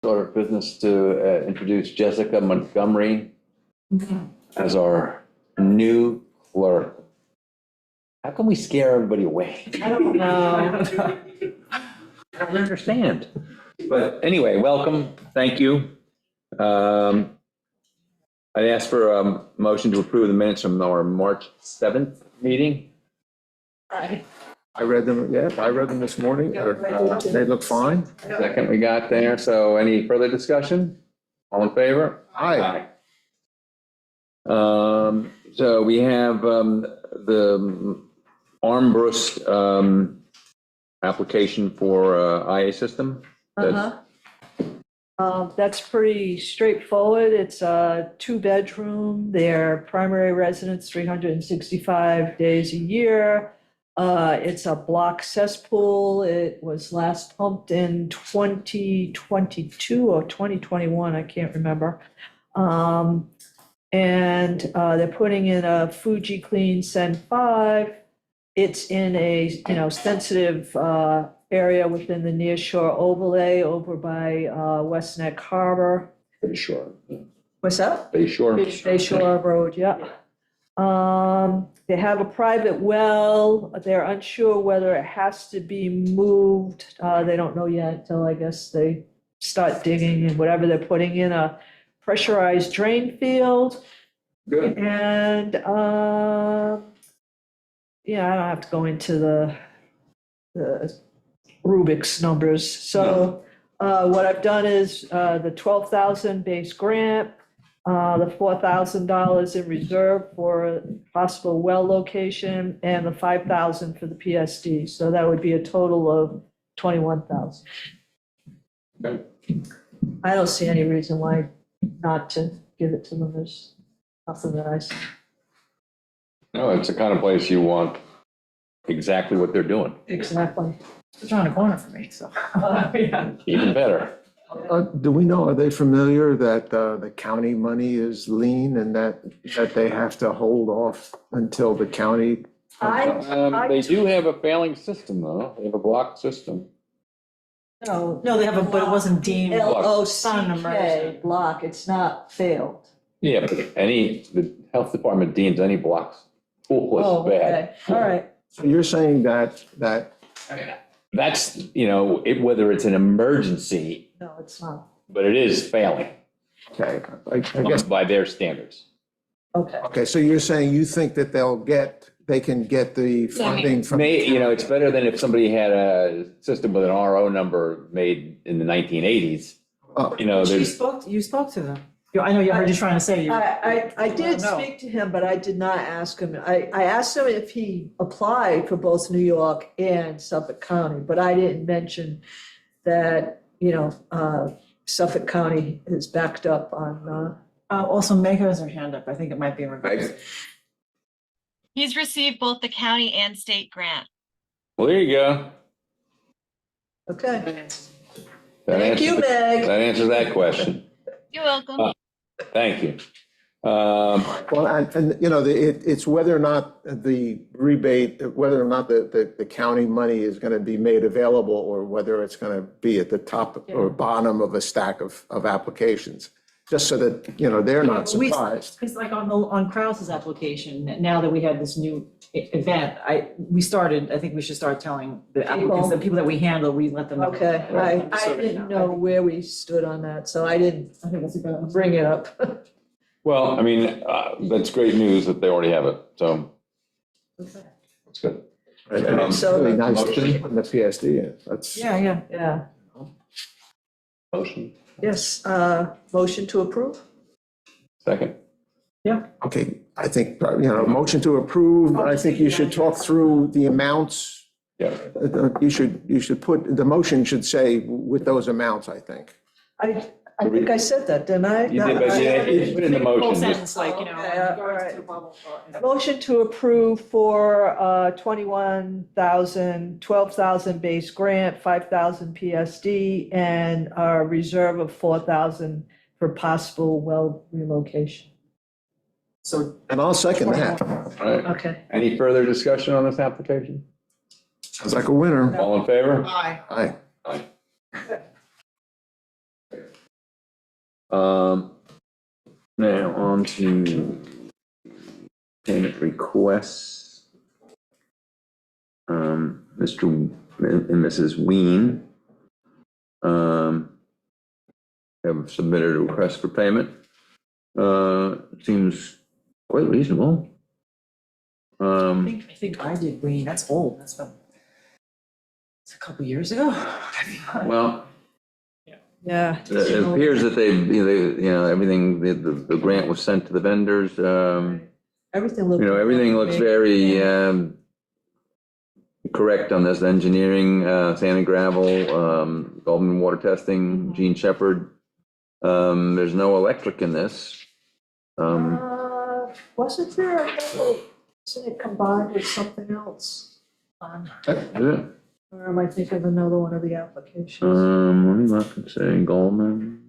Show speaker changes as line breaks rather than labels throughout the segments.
Order of business to introduce Jessica Montgomery as our new clerk. How can we scare everybody away?
I don't know.
I don't understand. But anyway, welcome. Thank you. I'd ask for a motion to approve the minutes from our March 7th meeting.
Right.
I read them, yeah, I read them this morning. They look fine.
Second we got there. So any further discussion? All in favor?
Aye.
So we have the Armbrust application for IA system.
That's pretty straightforward. It's a 2-bedroom. Their primary residence, 365 days a year. It's a block cesspool. It was last pumped in 2022 or 2021, I can't remember. And they're putting in a Fuji Clean Sen 5. It's in a, sensitive area within the nearshore overlay over by West Neck Harbor.
Bay Shore.
What's that?
Bay Shore.
Bay Shore Road, yeah. They have a private well. They're unsure whether it has to be moved. They don't know yet until I guess they start digging and whatever they're putting in a pressurized drain field.
Good.
And, I don't have to go into the Rubik's numbers. So what I've done is the 12,000 base grant, the $4,000 in reserve for possible well location, and the 5,000 for the PSD. So that would be a total of 21,000.
Okay.
I don't see any reason why not to give it to them. There's nothing that I see.
No, it's the kind of place you want exactly what they're doing.
Exactly.
It's around the corner for me, so.
Yeah.
Even better.
Do we know, are they familiar that the county money is lean and that they have to hold off until the county?
They do have a failing system though. They have a block system.
No,
No, they have a, but it wasn't deemed. Not an
LOCK
emergency.
block, it's not failed.
Yeah, but the health department deems any blocks full
Oh,
as bad.
okay, all right.
So you're saying that
That's, whether it's an emergency,
No, it's not.
but it is failing
okay, I guess,
by their standards.
Okay.
okay, so you're saying you think that they can get the funding from.
It's better than if somebody had a system with an RO number made in the 1980s.
Oh.
You spoke to them. I know you heard you trying to say you.
I did
No.
speak to him, but I did not ask him. I asked him if he applied for both New York and Suffolk County, but I didn't mention that, Suffolk County is backed up on,
Also, Meg has her hand up. I think it might be in reverse.
He's received both the county and state grant.
Well, there you go.
okay.
That
Thank you,
answers-
Meg.
That answers that question.
You're welcome.
Thank you.
Well, it's whether or not the rebate, whether or not the county money is going to be made available or whether it's going to be at the top or bottom of a stack of applications, just so that, they're not surprised.
It's like on Kraus's application, now that we had this new event, I think we should start telling the applicants, the people that we handle, we let them know.
Okay, I didn't know where we stood on that, so I didn't
I think that's a good one.
bring it up.
Well, that's great news that they already have it, so that's good.
And it's
So-
really nice
Motion?
in the PSD. That's.
Yeah.
Yeah,
Motion,
yes, motion to approve?
second.
Okay, I think, motion to approve, I think you should talk through the amounts.
Yeah.
You should put, the motion should say with those amounts, I think.
I think I said that, didn't I?
You did, but you put in the
Full
motion.
sentence, like,
Okay,
in
all
regards
right.
to blah, blah, blah.
Motion to approve for 21,000, 12,000 base grant, 5,000 PSD, and a reserve of 4,000 for possible well relocation.
So.
And I'll second that.
All right.
Okay.
Any further discussion on this application?
Sounds like a winner.
All in favor?
Aye.
Aye.
Aye. Now on to payment requests. Mr. and Mrs. Ween have submitted a request for payment. Seems quite reasonable.
I think I did green, that's old, it's a couple years ago.
Well,
Yeah.
it appears that everything, the grant was sent to the vendors.
Everything looks.
Everything looks very correct on this. Engineering, sand and gravel, Goldman water testing, Gene Shepherd. There's no electric in this.
Wasn't there, isn't it combined with something else?
Is it?
Or am I thinking of another one of the applications?
Let me look and say Goldman,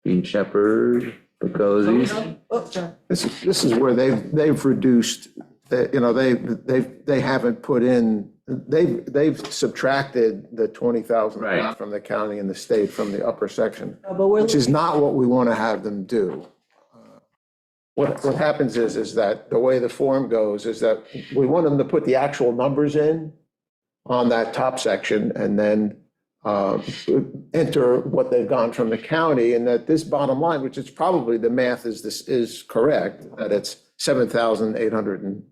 Gene Shepherd, Picozzi.
Oh, sorry.
This is where they've reduced, they haven't put in, they've subtracted the 20,000
Right.
from the county and the state from the upper section,
No, but we're
which is not what we want to have them do. What happens is that the way the form goes is that we want them to put the actual numbers in on that top section and then enter what they've gone from the county, and that this bottom line, which is probably the math is correct, that it's 7,800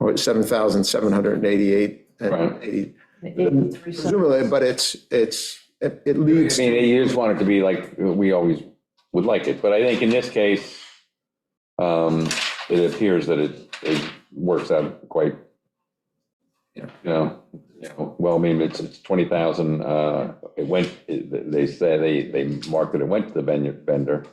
or 7,788 and
Right.
80.
83 cents.
Presumably, but it leads.
I mean, you just want it to be like we always would like it, but I think in this case, it appears that it works out quite, well, I mean, it's 20,000, it went, they say they marked it, it went to the vendor.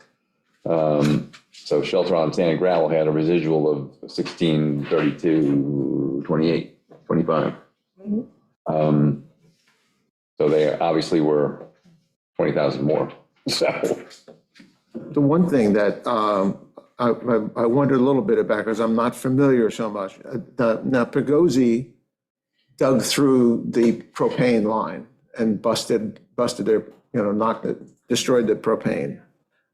So Shelter on Sand and Gravel had a residual of 1632, 28, 25. So they obviously were 20,000 more, so.
The one thing that I wondered a little bit about, because I'm not familiar so much, now Pigozzi dug through the propane line and busted their, knocked it, destroyed the propane.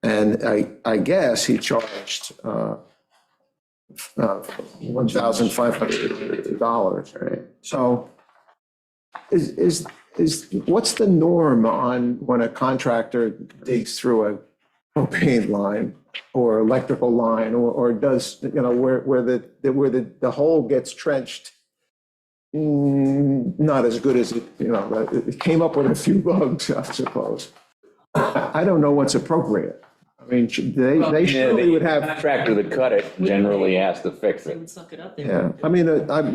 And I guess he charged $1,500.
Right.
So what's the norm on when a contractor digs through a propane line or electrical line, or does, where the hole gets trenched? Not as good as it came up with a few bugs, I suppose. I don't know what's appropriate. I mean, they surely would have.
Contractor that cut it generally has to fix
They
it.
would suck it up there.
Yeah, I mean,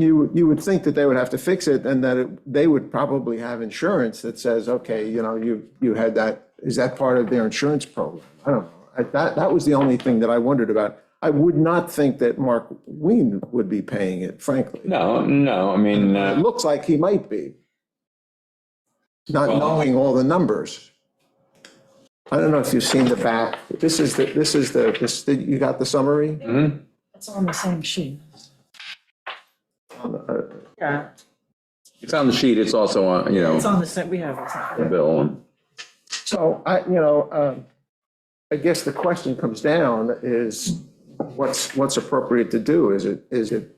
you would think that they would have to fix it, and that they would probably have insurance that says, okay, you had that, is that part of their insurance program? I don't know. That was the only thing that I wondered about. I would not think that Mark Ween would be paying it, frankly.
No, I mean,
It looks like he might be, not knowing all the numbers. I don't know if you've seen the back. This is you got the summary?
It's on the same sheet. Yeah,
it's on the sheet, it's also on,
it's on the set, we have
the
it.
bill.
So I guess the question comes down is what's appropriate to do? Is it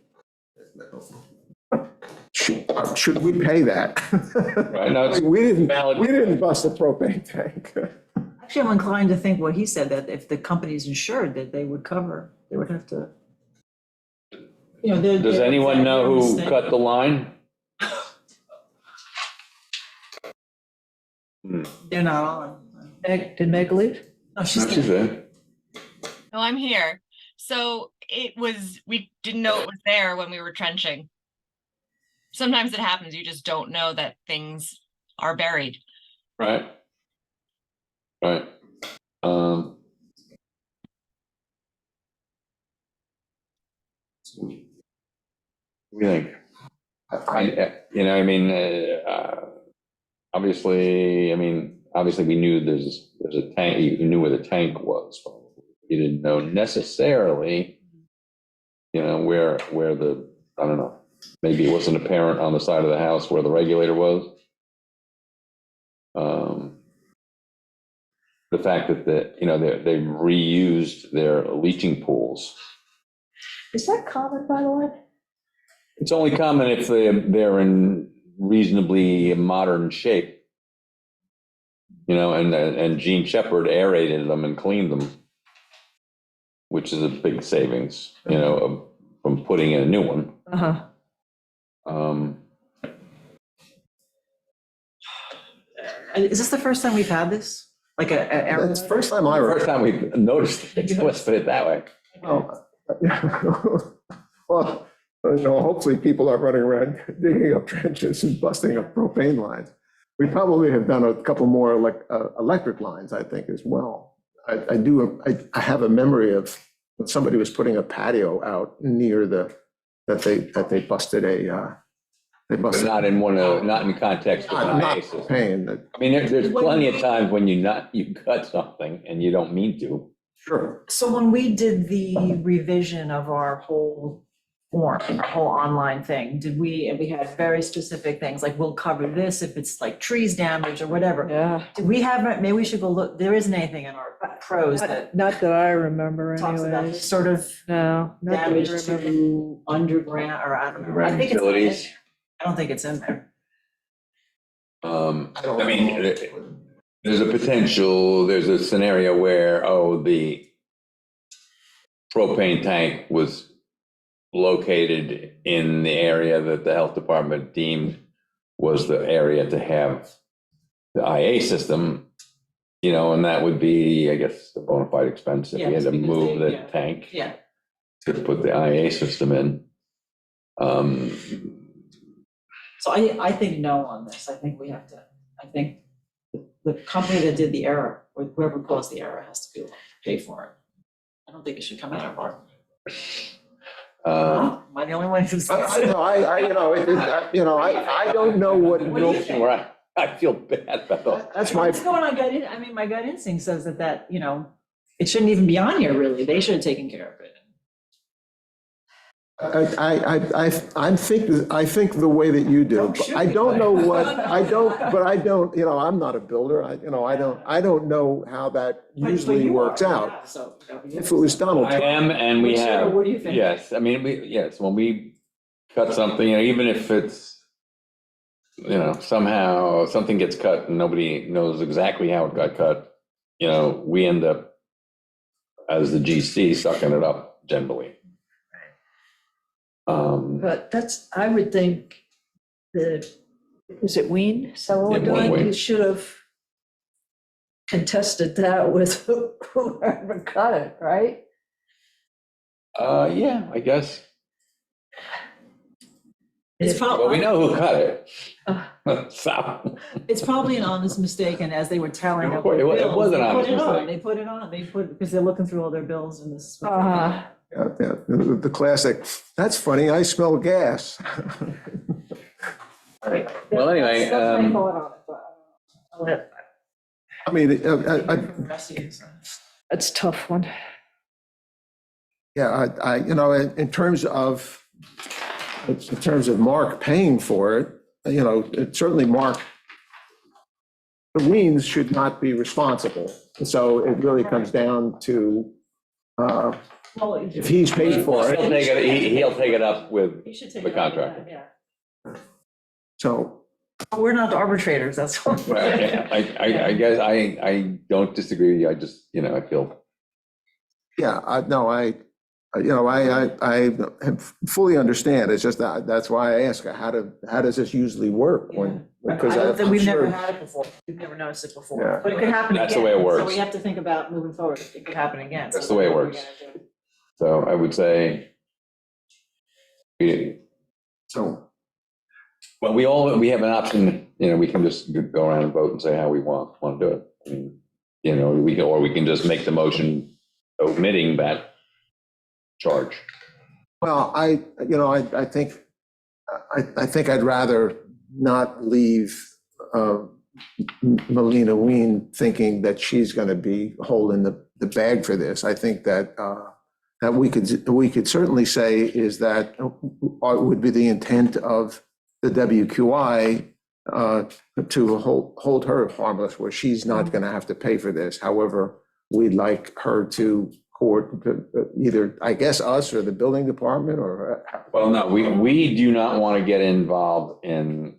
should we pay that?
Right, no, it's
We
valid.
didn't bust a propane tank.
Actually, I'm inclined to think what he said, that if the company's insured, that they would cover, they would have to.
Does anyone know who cut the line?
They're not on.
Did Meg leave?
No, she's
She's
there.
there.
No, I'm here. So we didn't know it was there when we were trenching. Sometimes it happens, you just don't know that things are buried.
Right. Right. What do you think? Obviously we knew there's a tank, you knew where the tank was. You didn't know necessarily, where the, I don't know, maybe it wasn't apparent on the side of the house where the regulator was. the fact that they reused their leaching pools.
Is that common, by the way?
It's only common if they're in reasonably modern shape. And Gene Shepherd aerated them and cleaned them, which is a big savings, from putting in a new one.
Uh-huh.
Is this the first time we've had this? Like a error?
That's the first time I
First
heard.
time we've noticed it, let's put it that way.
Well, hopefully people are running around digging up trenches and busting up propane lines. We probably have done a couple more electric lines, I think, as well. I have a memory of when somebody was putting a patio out near that they busted
But not in context of an
not
IASIS.
paying that.
I mean, there's plenty of times when you cut something and you don't mean to.
Sure.
So when we did the revision of our whole form, our whole online thing, we had very specific things, like we'll cover this if it's like trees damaged or whatever.
Yeah.
Did we have, maybe we should go look, there isn't anything in our pros that
Not that I remember
talks about
anyways.
this sort of
No, not that I
damage
remember.
to underground, or I don't know. I
Underground
think it's not in
utilities.
there. I don't think it's in there.
I mean, there's a scenario where, the propane tank was located in the area that the health department deemed was the area to have the IA system, and that would be, I guess, the bona fide expense if we had
Yes,
to
because
move
they-
the
yeah.
tank
Yeah.
to put the IA system in.
So I think no on this. I think I think the company that did the error, or whoever caused the error, has to pay for it. I don't think it should come out of our. Am I the only one who's?
I don't know what.
What do you think?
Right. I feel bad about
That's my.
What's going on, my gut instinct says that, it shouldn't even be on here, really. They should have taken care of it.
I think the way that you do.
Oh, shoot.
I don't know what, I'm not a builder. I don't know how that
But
usually
you
works
are,
out.
yeah, so,
If it was Donald
I
Trump,
am, and we
Sure,
have.
what do you think?
Yes, I mean, when we cut something, even if it's, somehow something gets cut and nobody knows exactly how it got cut, we end up, as the GC, sucking it up generally.
But I would think that, is it Ween? So
Yeah, Wayne.
you should have contested that with whoever cut it, right?
Yeah, I guess.
It's
Well, we
probably,
know who cut it.
Uh.
So,
it's probably an honest mistake, and as they were tallying up
It
their
was- it
bills,
was
they
an
put
honest
it on,
mistake.
they put it on, because they're looking through all their bills and this. is what they
Uh-huh.
the classic, that's funny, I smell gas.
Well, anyway,
I mean,
did. The rest of you, so.
That's a tough one.
yeah, in terms of Mark paying for it, certainly Mark, the Weens should not be responsible. So it really comes down to,
Well,
if he's paid for
he'll
it,
take it, he'll take it up with,
you should take
the
it out of
contractor.
that, yeah.
so,
But we're not the arbitrators, that's all.
I guess I don't disagree. I just, I feel.
yeah, I fully understand. It's just that's why I ask, how does this usually work? Because
We've never had it before, we've never noticed it
Yeah.
before, but it could happen again.
That's the way it works.
So we have to think about moving forward, it could happen again.
That's
So
the way it
what are we
works.
gonna do?
So I would say,
So,
well, we have an option, we can just go around and vote and say how we want to do it. I mean, we can just make the motion omitting that charge.
well, I think I'd rather not leave Melina Ween thinking that she's going to be holding the bag for this. I think that we could certainly say is that would be the intent of the WQI to hold her harmless, where she's not going to have to pay for this. However, we'd like her to either, I guess, us or the building department or.
Well, no, we do not want to get involved in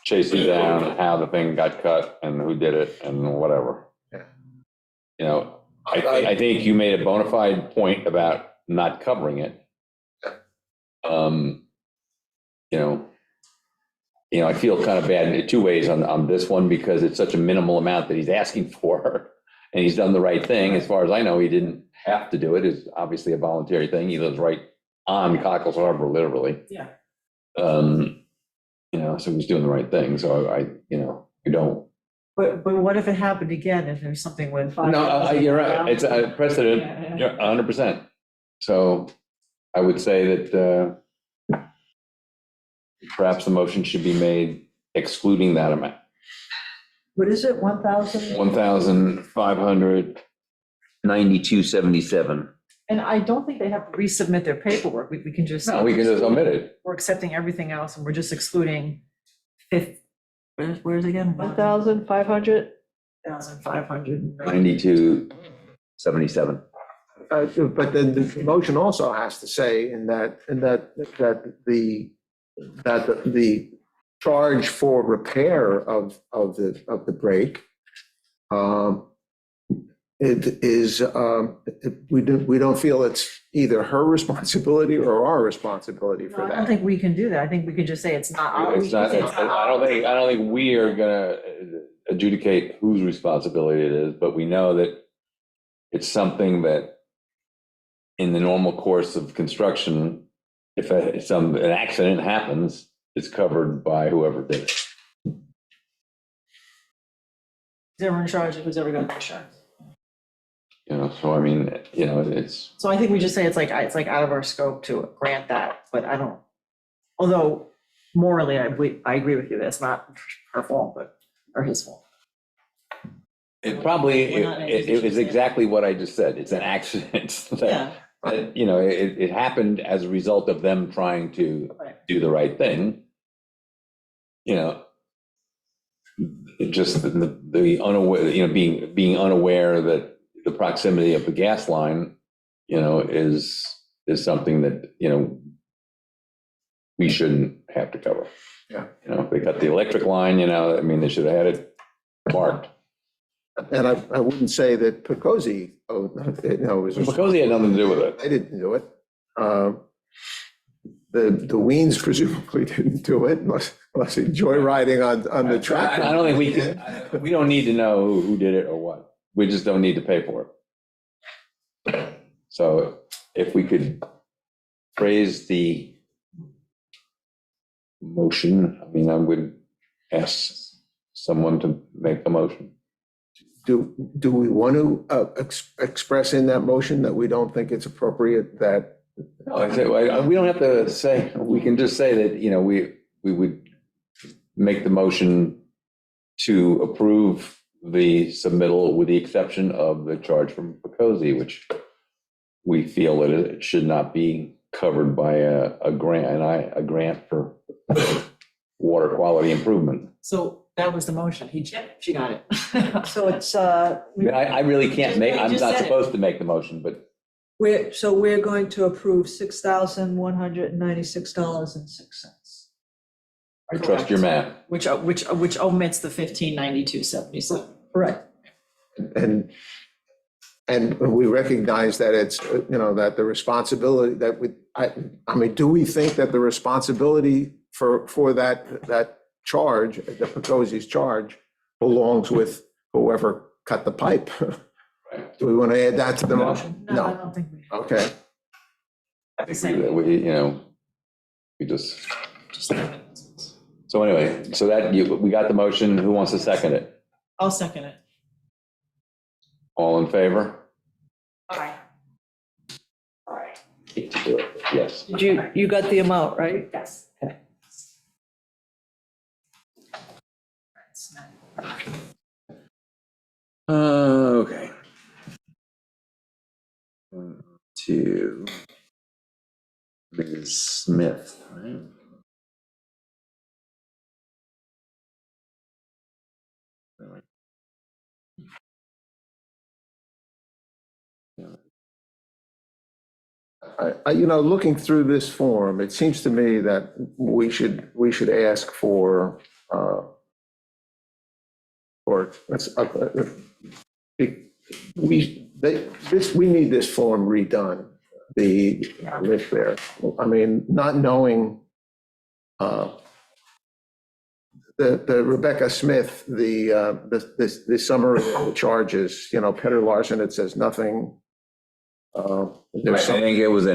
chasing down how the thing got cut and who did it and whatever.
Yeah.
You know, I think you made a bona fide point about not covering it. I feel kind of bad in two ways on this one, because it's such a minimal amount that he's asking for, and he's done the right thing. As far as I know, he didn't have to do it. It's obviously a voluntary thing. He lives right on Cockles Harbor, literally.
Yeah.
So he's doing the right thing. So we don't.
But what if it happened again and there's something with?
No, you're right. It's a precedent.
Yeah.
You're 100%. So I would say that perhaps the motion should be made excluding that amount.
What is it, 1,000?
1,592.77.
And I don't think they have to resubmit their paperwork. We can just.
No, we can just omit it.
We're accepting everything else and we're just excluding where's it again?
1,500?
1,500.
92.77.
But then the motion also has to say that the charge for repair of the break, it is, we don't feel it's either her responsibility or our responsibility
No,
for
I don't
that.
think we can do that. I think we can just say it's not. our-
It's not, I don't think we are gonna adjudicate whose responsibility it is, but we know that it's something that in the normal course of construction, if an accident happens, it's covered by whoever did it.
Who's ever in charge of who's ever going to insurance.
So I mean, it's,
So I think we just say it's like out of our scope to grant that, but I don't, although morally, I agree with you, that's not her fault, or his fault.
it probably,
We're not in a
it is
position to-
exactly what I just said. It's an accident.
Yeah.
It happened as a result of them trying to
Right.
do the right thing. It just the unaware, being unaware that the proximity of the gas line, is something that, we shouldn't have to cover.
Yeah.
If they cut the electric line, they should have had it marked.
And I wouldn't say that Picozzi, was.
Because he had nothing to do with it.
They didn't do it. The Weens presumably didn't do it unless they joyriding on the track.
I don't think we don't need to know who did it or what. We just don't need to pay for it. So if we could phrase the motion, I would ask someone to make the motion.
Do we want to express in that motion that we don't think it's appropriate that?
No, we don't have to say, we can just say that, we would make the motion to approve the submittal with the exception of the charge from Picozzi, which we feel that it should not be covered by a grant for water quality improvement.
So that was the motion, she got it.
So it's,
I really can't make, I'm
Just
not
said it.
supposed to make the motion, but
we're going to approve $6,196.06.
I trust your math.
Which omits the 1592.77.
Right.
And we recognize that it's, that the responsibility that do we think that the responsibility for that charge, the Picozzi's charge, belongs with whoever cut the pipe? Do we want to add that to the motion?
No, I don't think we.
Okay.
We just, so anyway, so that we got the motion. Who wants to second it?
I'll second it.
All in favor?
Aye.
Hate to do it. Yes.
Did you got the amount, right?
Yes.
Okay. To Ms. Smith, right?
Looking through this form, it seems to me that we should ask for, we need this form redone, the list there. I mean, not knowing, the Rebecca Smith, the summary of the charges, Peter Larson, it says nothing.
I
There's some,
think it was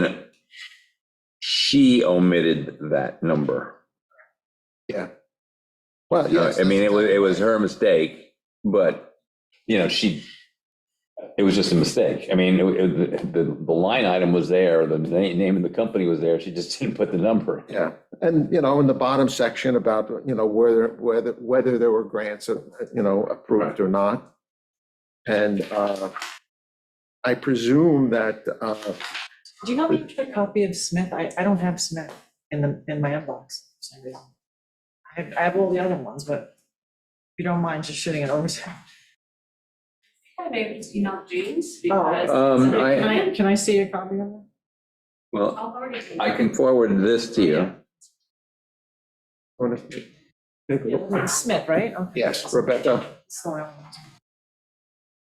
she omitted that number.
yeah. Well, yes.
I mean, it was her mistake, but, it was just a mistake. I mean, the line item was there, the name of the company was there, she just didn't put the number.
Yeah, and, in the bottom section about, whether there were grants, approved or not. And I presume that,
Do you have a copy of Smith? I don't have Smith in my inbox for some reason. I have all the other ones, but if you don't mind just shooting it over to me.
I maybe just email James
Oh,
because.
Can I see a copy of it?
Well,
I'll forward it to you.
I can forward this to you.
It's Smith, right? Okay.
yes, Rebecca.
Sorry.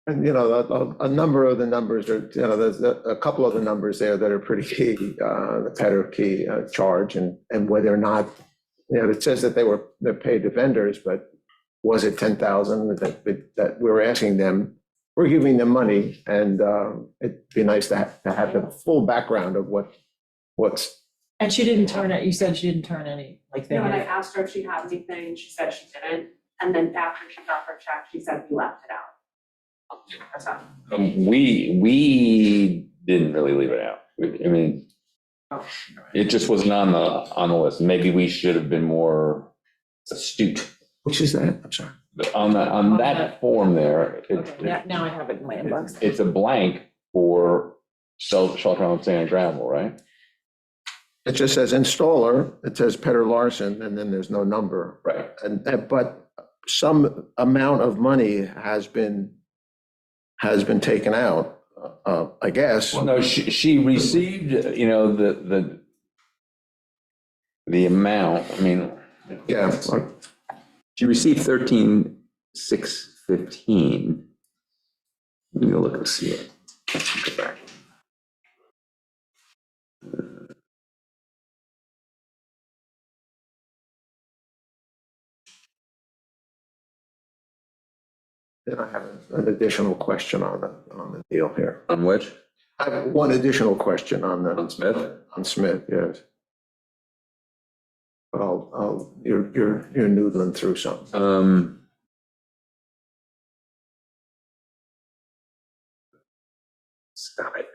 And, a number of the numbers are, there's a couple of the numbers there that are pretty key, the Petter key charge and whether or not, it says that they're paid to vendors, but was it 10,000 that we're asking them? We're giving them money, and it'd be nice to have the full background of what's,
And she didn't turn it, you said she didn't turn any, like,
No, and I
they,
asked her if she had anything, she said she didn't, and then after she got her check, she said we left it out. That's all.
We didn't really leave it out. I mean,
oh,
it just wasn't on the list. Maybe we should have been more astute.
which is that? I'm sorry.
But on that form there,
okay, now I have it in my inbox.
it's a blank for shelter on sand and gravel, right?
It just says installer, it says Petter Larson, and then there's no number.
Right.
But some amount of money has been taken out, I guess.
Well, no, she received, the amount, I mean,
Yeah,
she received 13,615. Let me go look and see it. Go back.
then I have an additional question on the deal here.
On which?
I have one additional question on
Smith?
Smith, yes. But you're noodling through something.
Stop it.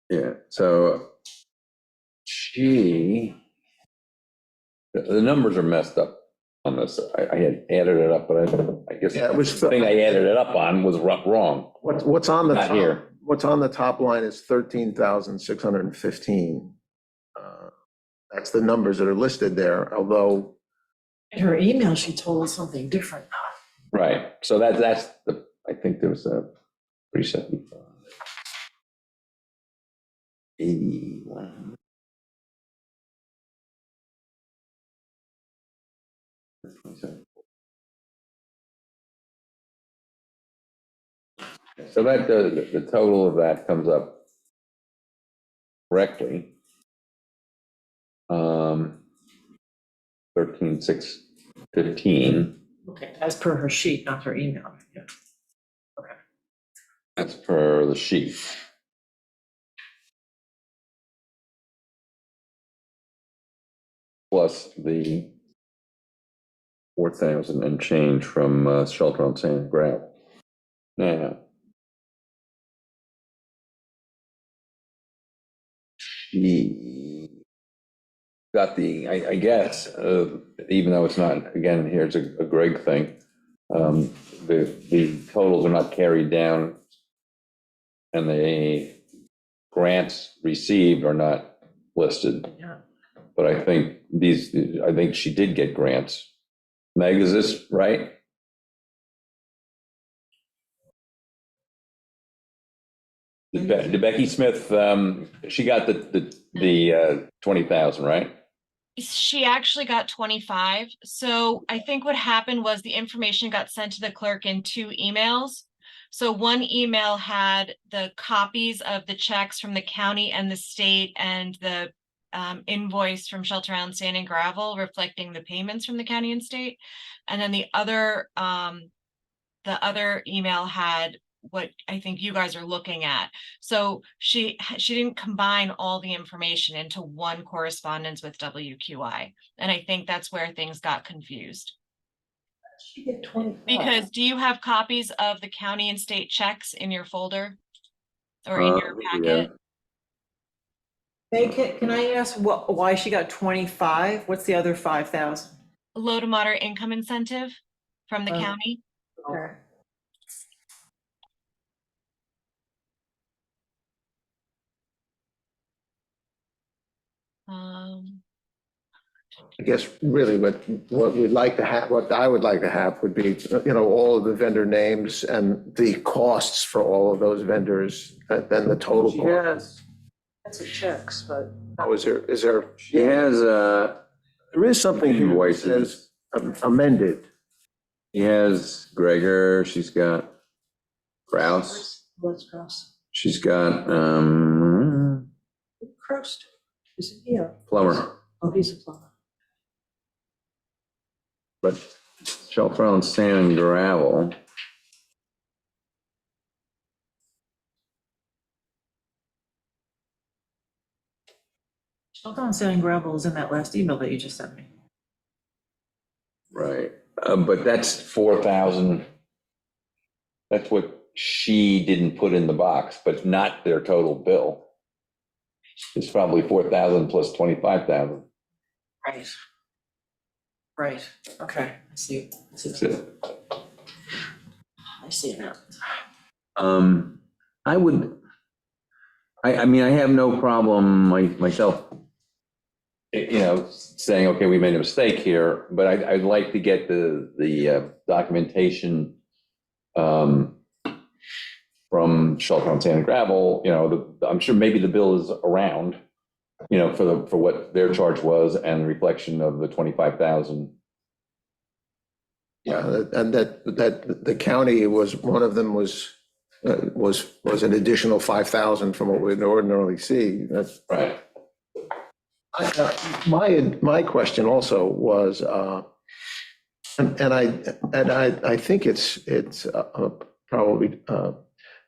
Yeah, so the numbers are messed up on this. I had added it up, but I guess
Yeah, it was,
the thing I added it up on was wrong.
what's on the
Not
top,
here.
what's on the top line is 13,615. That's the numbers that are listed there, although,
In her email, she told us something different.
Right, so that's I think there was a 375. 81. So that the total of that comes up correctly. 13,615.
Okay, as per her sheet, not her email. Yeah.
That's per the sheet. Plus the 4,000 and change from shelter on sand and gravel. Now, she got I guess, even though it's not, again, here's a Greg thing, the totals are not carried down and the grants received are not listed.
Yeah.
But I think she did get grants. Meg, is this right? Did Becky Smith, she got the 20,000, right?
She actually got 25. So I think what happened was the information got sent to the clerk in 2 emails. So one email had the copies of the checks from the county and the state and the invoice from Shelter Island Sand and Gravel reflecting the payments from the county and state. And then the other email had what I think you guys are looking at. So she didn't combine all the information into one correspondence with WQI. And I think that's where things got confused.
She get 25.
Because do you have copies of the county and state checks in your folder? Or in your packet?
Can I ask why she got 25? What's the other 5,000?
Low to moderate income incentive from the
Oh.
county.
Okay.
I guess really what we'd like to have, what I would like to have would be, all of the vendor names and the costs for all of those vendors, and then the total cost.
Yes. That's a checks, but.
Oh, is there,
She has,
there is something here that
Invoices.
says amended.
she has Gregor, she's got Kraus,
Let's cross.
she's got,
Crossed. Is it here?
Plummer,
Oh, he's a plumber.
but Shelter Island Sand and Gravel.
Shelter on Sand and Gravel is in that last email that you just sent me.
Right, but that's 4,000. That's what she didn't put in the box, but not their total bill. It's probably 4,000 plus 25,000.
Right. Right, okay, I see.
That's it.
I see now.
I would, I mean, I have no problem myself, saying, okay, we made a mistake here, but I'd like to get the documentation from Shelter on Sand and Gravel, I'm sure maybe the bill is around, for what their charge was and reflection of the 25,000.
Yeah, and that the county was, one of them was an additional 5,000 from what we'd ordinarily see. That's
Right.
my question also was, and I think it's probably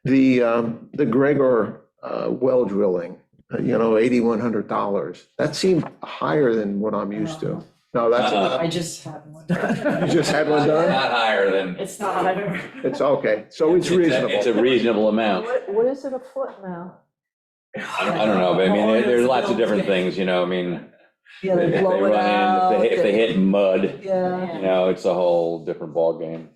the Gregor well drilling, $8,100. That seemed higher than what I'm used to. No, that's,
I just had one done.
you just had one done?
Not higher than,
It's not higher.
It's okay, so it's reasonable.
it's a reasonable amount.
What is it a foot now?
I don't know, but I mean, there's lots of different things, I mean,
Yeah, they
if they
blow it
run
out.
in, if they hit mud,
Yeah.
it's a whole different ballgame.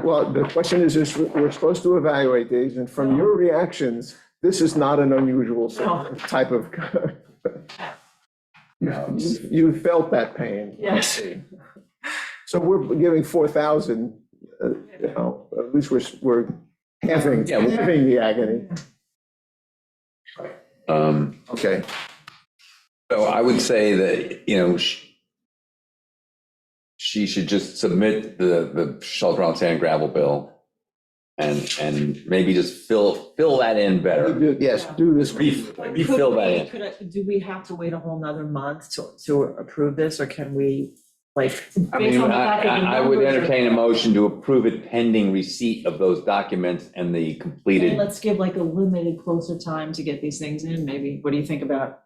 Well, the question is, we're supposed to evaluate these, and from your reactions, this is not an unusual type of. You felt that pain.
Yes.
So we're giving 4,000, at least we're halving the agony. Okay.
So I would say that, she should just submit the Shelter on Sand and Gravel bill and maybe just fill that in better.
Yes, do this.
Refill that in.
Do we have to wait a whole nother month to approve this, or can we,
I
based
mean,
on the fact that the
I would
numbers are-
entertain a motion to approve it pending receipt of those documents and the
And
completed.
let's give like a limited closer time to get these things in, maybe. What do you think about,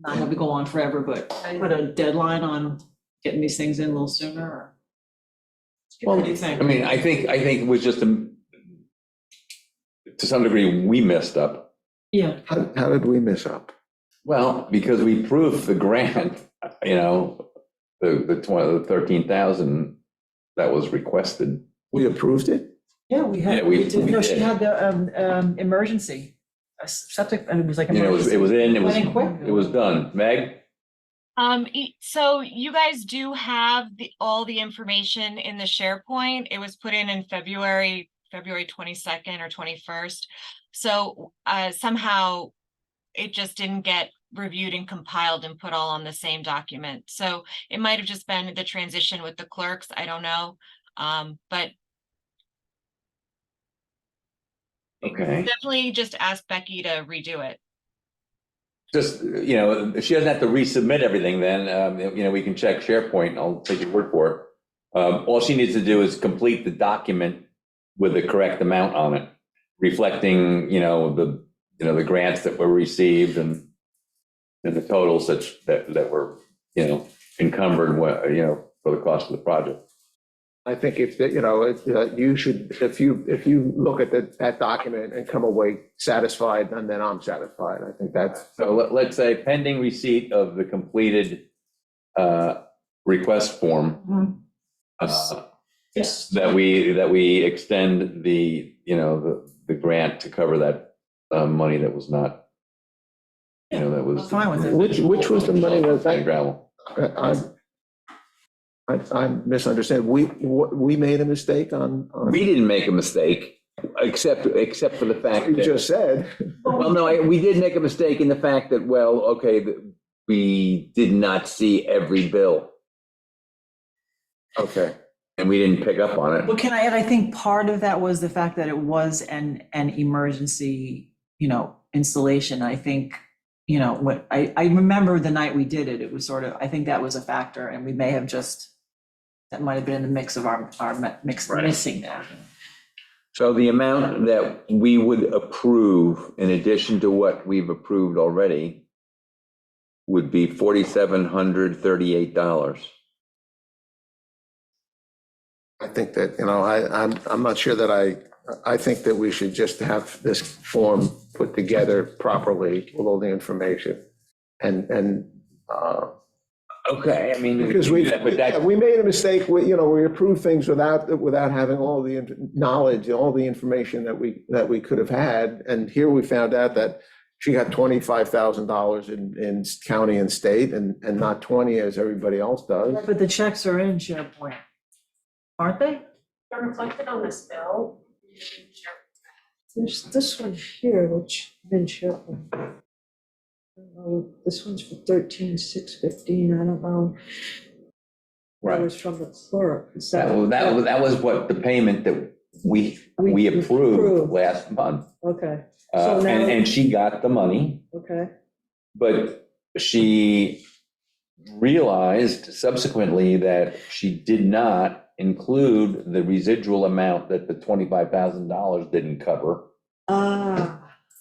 not have it go on forever, but put a deadline on getting these things in a little sooner, or?
Well,
What do you think?
I mean, I think it was just to some degree, we messed up.
Yeah,
How did we mess up?
Well, because we proved the grant, the 13,000 that was requested.
We approved it?
yeah, we had,
Yeah, we
did. No, she
did.
had the emergency, a septic, and it was like
It was
emergency.
in,
Went in quick.
it was done. Meg?
So you guys do have all the information in the SharePoint. It was put in February February 22nd or 21st. So somehow it just didn't get reviewed and compiled and put all on the same document. So it might have just been the transition with the clerks. I don't know. But
Okay.
definitely just ask Becky to redo it.
Just, she doesn't have to resubmit everything then, we can check SharePoint, I'll take your word for it. All she needs to do is complete the document with the correct amount on it, reflecting, the grants that were received and the totals that were, encumbered, for the cost of the project.
I think if, you should, if you look at that document and come away satisfied, then I'm satisfied. I think that's.
So let's say pending receipt of the completed request form,
Yes.
that we extend the grant to cover that money that was not, that was.
I'm fine with it.
Which was the money that
Sand gravel.
I misunderstand. We made a mistake on.
We didn't make a mistake, except for the fact
You
that,
just said.
well, no, we did make a mistake in the fact that, we did not see every bill
Okay.
and we didn't pick up on it.
But can I add, I think part of that was the fact that it was an emergency, installation. I think, what I remember the night we did it, it was sort of, I think that was a factor, and we may have that might have been in the mix of our mix,
Right.
missing that.
So the amount that we would approve, in addition to what we've approved already, would be $4,738.
I think that, I'm not sure that I think that we should just have this form put together properly with all the information.
Okay, I mean.
Because we made a mistake, we approved things without having all the knowledge, all the information that we could have had. And here we found out that she got $25,000 in county and state and not 20 as everybody else does.
But the checks are in SharePoint, aren't they?
They're reflected on this bill.
There's this one here, which I've been showing. This one's for 13,615, I don't know. That was from the clerk. Is
That was what the payment that we
We
approved
approved.
last month.
Okay, So now-
And she got the money,
okay.
but she realized subsequently that she did not include the residual amount that the $25,000 didn't cover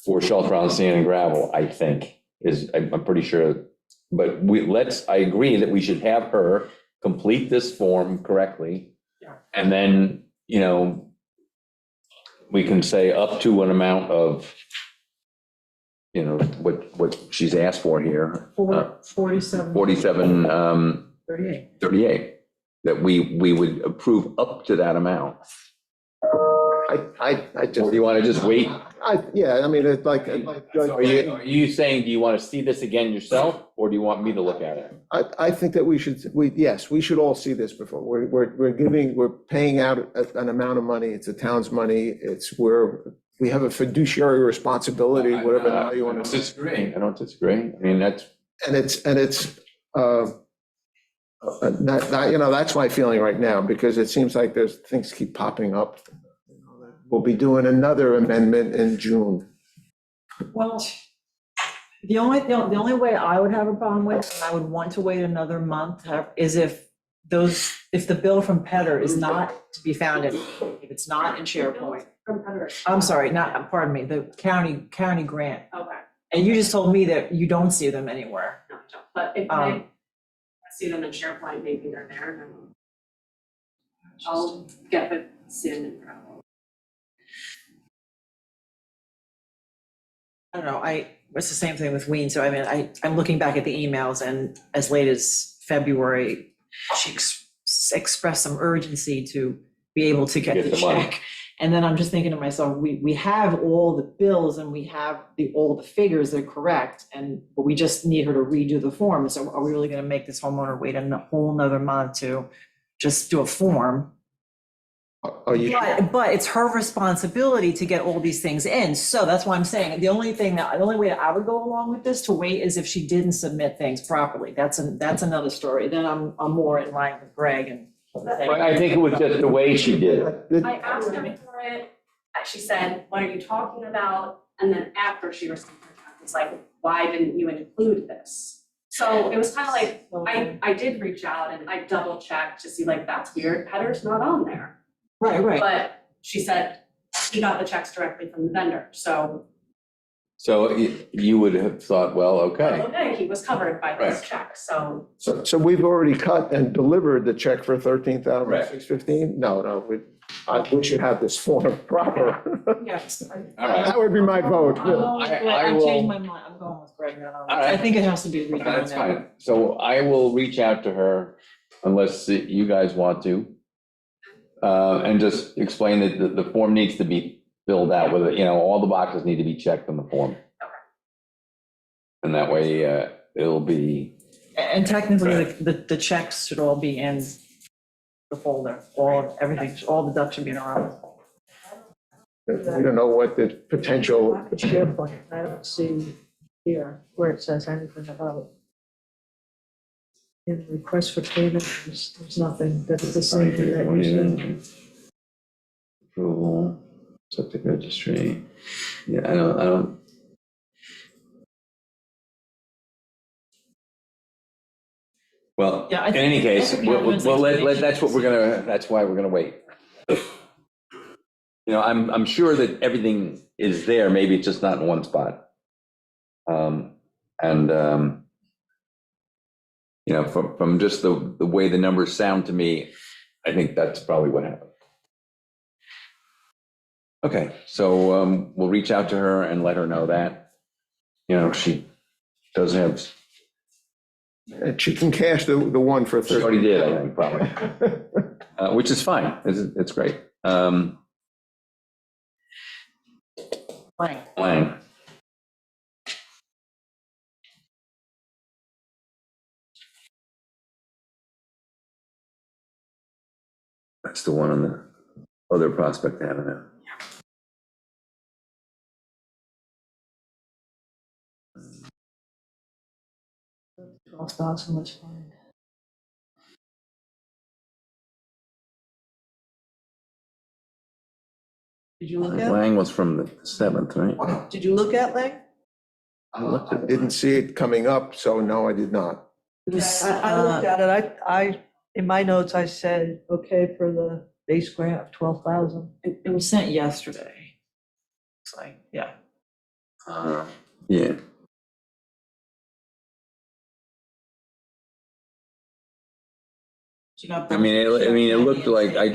for shelter on sand and gravel, I think, I'm pretty sure. But I agree that we should have her complete this form correctly.
Yeah.
And then, we can say up to an amount of, what she's asked for here.
47.
38.
38, that we would approve up to that amount.
I
Or
just,
do you want to just wait?
yeah, I mean, it's like.
So are you saying, do you want to see this again yourself, or do you want me to look at it?
I think that we should all see this before. We're paying out an amount of money. It's the town's money. We have a fiduciary responsibility, whatever the hell you want to say.
I don't disagree. I mean, that's.
That's my feeling right now, because it seems like things keep popping up. We'll be doing another amendment in June.
Well, the only way I would have a problem with, and I would want to wait another month, is if the bill from Petter is not to be found if it's not in SharePoint. I'm sorry, pardon me, the county grant.
Okay,
And you just told me that you don't see them anywhere.
no, I don't. But if I see them in SharePoint, maybe they're there, and then I'll get with Sim and Gravel.
I don't know, it's the same thing with Ween, so I mean, I'm looking back at the emails, and as late as February, she expressed some urgency to be able to get the
money.
check. And then I'm just thinking to myself, we have all the bills and we have all the figures that are correct, but we just need her to redo the form. So are we really gonna make this homeowner wait a whole nother month to just do a form?
Are you?
But it's her responsibility to get all these things in. So that's why I'm saying, the only way I would go along with this to wait is if she didn't submit things properly. That's another story. Then I'm more in line with Greg and.
I think it was just the way she did it.
I asked her for it, she said, what are you talking about? And then after she received her check, it's like, why didn't you include this? So it was kind of like, I did reach out and I double checked to see like, that's weird, Heather's not on there.
Right.
But she said he got the checks directly from the vendor, so,
So you would have thought, well, okay.
okay, he was covered by this
Right.
check, so.
So we've already cut and delivered the check for 13,615? No, we should have this form proper.
Yes.
All right.
That would be my vote.
I
I've
will-
changed my mind. I'm going with Greg now.
right.
I think it has to be redone.
That's
now.
fine. So I will reach out to her unless you guys want to. And just explain that the form needs to be filled out with it, all the boxes need to be checked on the form. And that way, it'll be,
And technically, the checks should all be in the folder, everything, all the ducks should be in a row.
We don't know what the potential,
SharePoint, I don't see here where it says anything about. In the request for payment, there's nothing, that's the same thing that you said.
approval, septic registry. Yeah, I don't. Well,
Yeah, I
in
think-
any case,
I think we have
well,
Wednesday's
that's why we're gonna wait. I'm sure that everything is there, maybe it's just not in one spot. From just the way the numbers sound to me, I think that's probably what happened. Okay, so we'll reach out to her and let her know that, she does have,
she can cash the one for
she
30.
already did, I think, probably, which is fine, it's great. Lang. That's the one on the other Prospect Avenue.
$12,000 was fine. Did you look at,
Lang was from the 7th, right?
did you look at Lang?
I looked at it.
Didn't see it coming up, so no, I did not.
It was,
I looked at it, I, in my notes, I said, okay, for the base grant of 12,000.
it was sent yesterday. It's like, yeah.
Yeah,
She got
I mean, it looked like, I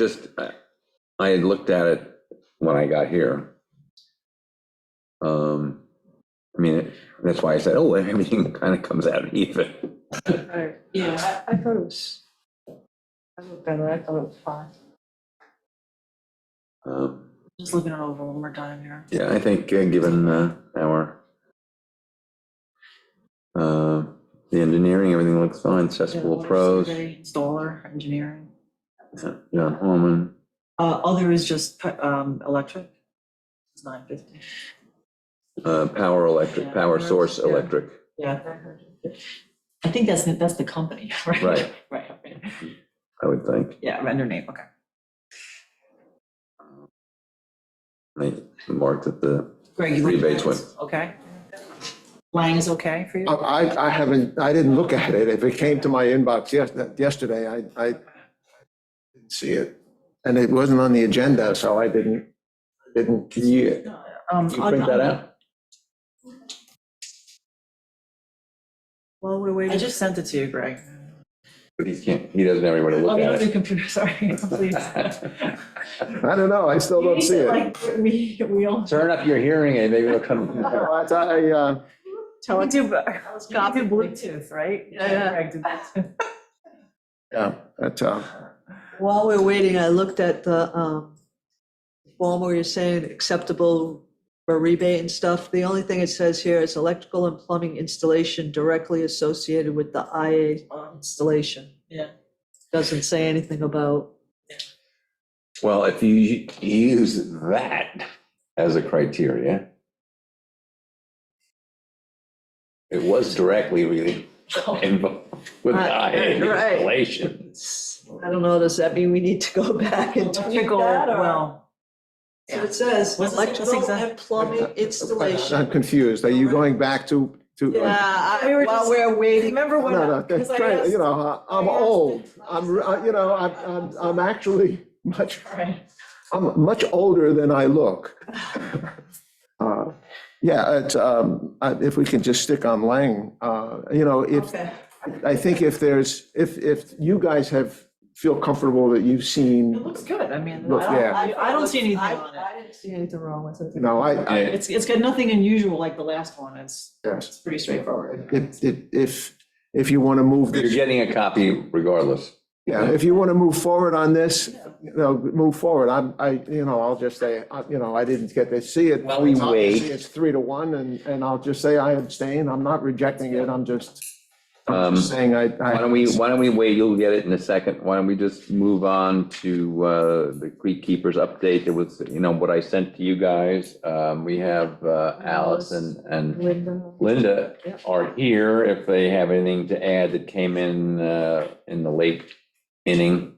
had looked at it when I got here. That's why I said, oh, everything kind of comes out even.
Right.
Yeah.
I thought it was, I looked at it, I thought it was fine.
Just looking it over one more time here.
Yeah, I think given our, the engineering, everything looks fine, cesspool pros,
Survey, Installer, engineering.
John Holman.
Other is just, electric. It's $950.
Power electric,
Yeah,
power source
yeah.
electric.
Yeah. I think that's the company, right?
Right.
Right.
I would think.
Yeah, vendor name, okay.
They marked that the
Greg, you looked at
rebates
it,
went.
okay? Lang is okay for you?
I haven't, I didn't look at it. If it came to my inbox yesterday, I didn't see it. And it wasn't on the agenda, so I didn't.
Can you print that out?
While we're
I
waiting,
just sent it to you, Greg.
But he doesn't have anywhere to
Oh,
look
you
at
have your
it.
computer, sorry, please.
I don't know, I still don't see it.
Like, we all.
Turn up your hearing aid, maybe it'll come.
No,
Tell it to, copy Bluetooth, right?
Yeah.
Greg did that too.
yeah, that's,
while we're waiting, I looked at the form where you're saying acceptable for rebate and stuff. The only thing it says here is electrical and plumbing installation directly associated with the IA installation.
Yeah.
Doesn't say anything about
Well, if you use that as a criteria, it was directly really involved with the
Right.
installation.
I don't know, does that mean we need to go back and tweak
Electrical,
that, or?
well,
So it says
What's this
electrical
exact-
and plumbing installation.
I'm confused. Are you going back to?
Yeah,
We were
while
just-
we're waiting.
remember when?
No, no,
because
that's
I
trying,
asked-
you know, I'm
I asked
old.
it-
I'm actually much,
Right.
I'm much older than I look. Yeah, it's, if we can just stick on Lang, if,
Okay.
I think if there's, if you guys feel comfortable that you've
It
seen,
looks good. I mean,
Look, yeah.
I don't see anything on it.
I didn't see anything wrong with it.
It's got nothing unusual like the last one. It's
Yes.
pretty straightforward.
if you want to move
You're
this,
getting a copy regardless.
yeah, if you want to move forward on this, move forward. I'll just say, I didn't get to see it.
While we wait.
Obviously, it's 3-1 and I'll just say I abstain. I'm not rejecting it. I'm just saying
Why don't we wait? You'll get it in a second. Why don't we just move on to the Creek Keepers update? It was, what I sent to you guys. We have Alice and Linda
Yeah.
are here if they have anything to add that came in the late inning.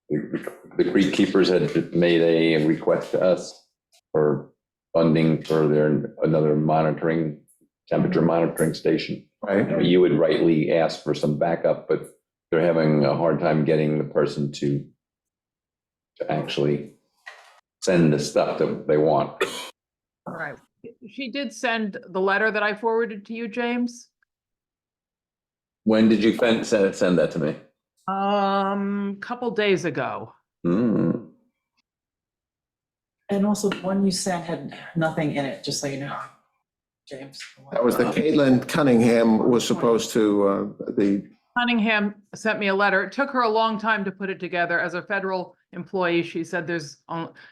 The Creek Keepers had made a request to us for funding for another temperature monitoring station.
Right.
You would rightly ask for some backup, but they're having a hard time getting the person to actually send the stuff that they want.
All right. She did send the letter that I forwarded to you, James.
When did you send that to me?
Couple days ago.
Hmm.
And also, the one you sent had nothing in it, just so you know, James.
That was the Caitlin Cunningham was supposed to,
Cunningham sent me a letter. It took her a long time to put it together. As a federal employee, she said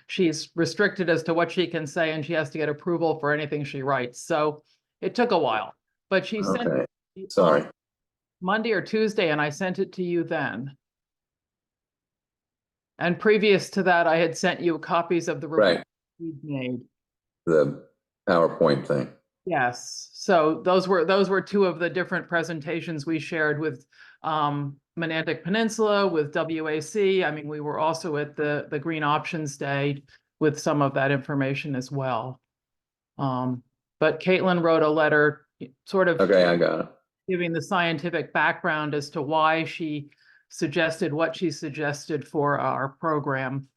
she's restricted as to what she can say, and she has to get approval for anything she writes. So it took a while, but she sent
Okay,
it
sorry.
Monday or Tuesday, and I sent it to you then. And previous to that, I had sent you copies of the report
Right,
we'd made.
the PowerPoint thing.
Yes, so those were two of the different presentations we shared with Monantic Peninsula, with WAC. I mean, we were also at the Green Options Day with some of that information as well. But Caitlin wrote a letter sort of
Okay, I got it.
giving the scientific background as to why she suggested what she suggested for our program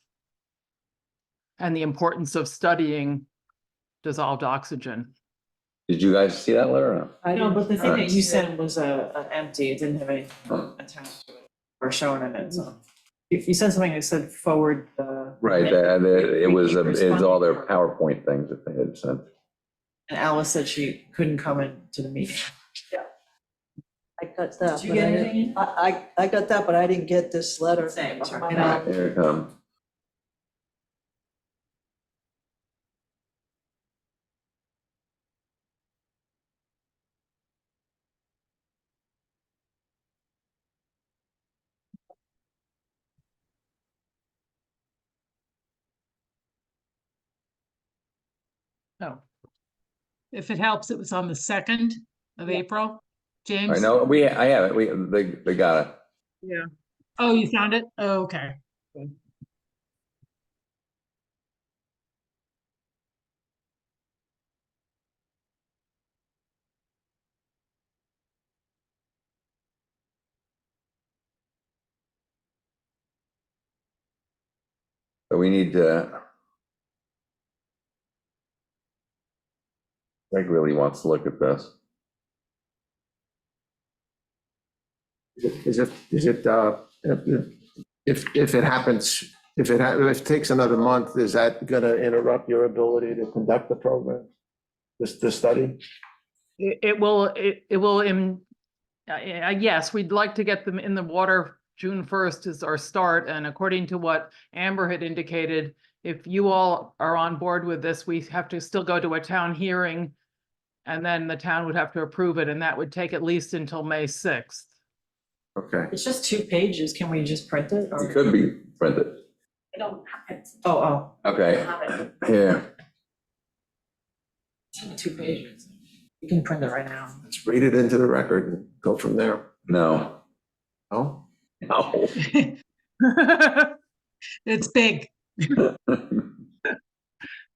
and the importance of studying dissolved oxygen.
Did you guys see that letter or no?
I
No,
didn't-
but the thing
Alright.
that you sent was an empty, it didn't have anything
Oh.
attached to it or shown in it, so. If you sent something that said forward the.
Right, it was all their
Responding.
PowerPoint things that they had sent.
And Alice said she couldn't come into the meeting.
I got that.
Did you
but
get
I didn't-
anything?
I got that, but I didn't get this letter.
Same,
to my
sorry.
knowledge.
Here it comes.
Oh,
If it helps, it was on the 2nd of
Yeah.
April.
I
James?
know, I have it, they got it.
yeah.
Oh, you found it? Oh, okay.
So we need to. Greg really wants to look at this.
is it, if it happens, if it takes another month, is that going to interrupt your ability to conduct the program? The study?
It will, yes, we'd like to get them in the water. June 1st is our start, and according to what Amber had indicated, if you all are on board with this, we have to still go to a town hearing, and then the town would have to approve it, and that would take at least until May 6th.
Okay.
It's just 2 pages. Can we just print it?
It
or-
could be printed.
I don't have it.
Oh,
I
Okay,
don't have it.
here.
it's only 2 pages. You can print it right now.
Let's read it into the record and go from there.
No.
Oh,
No.
It's big.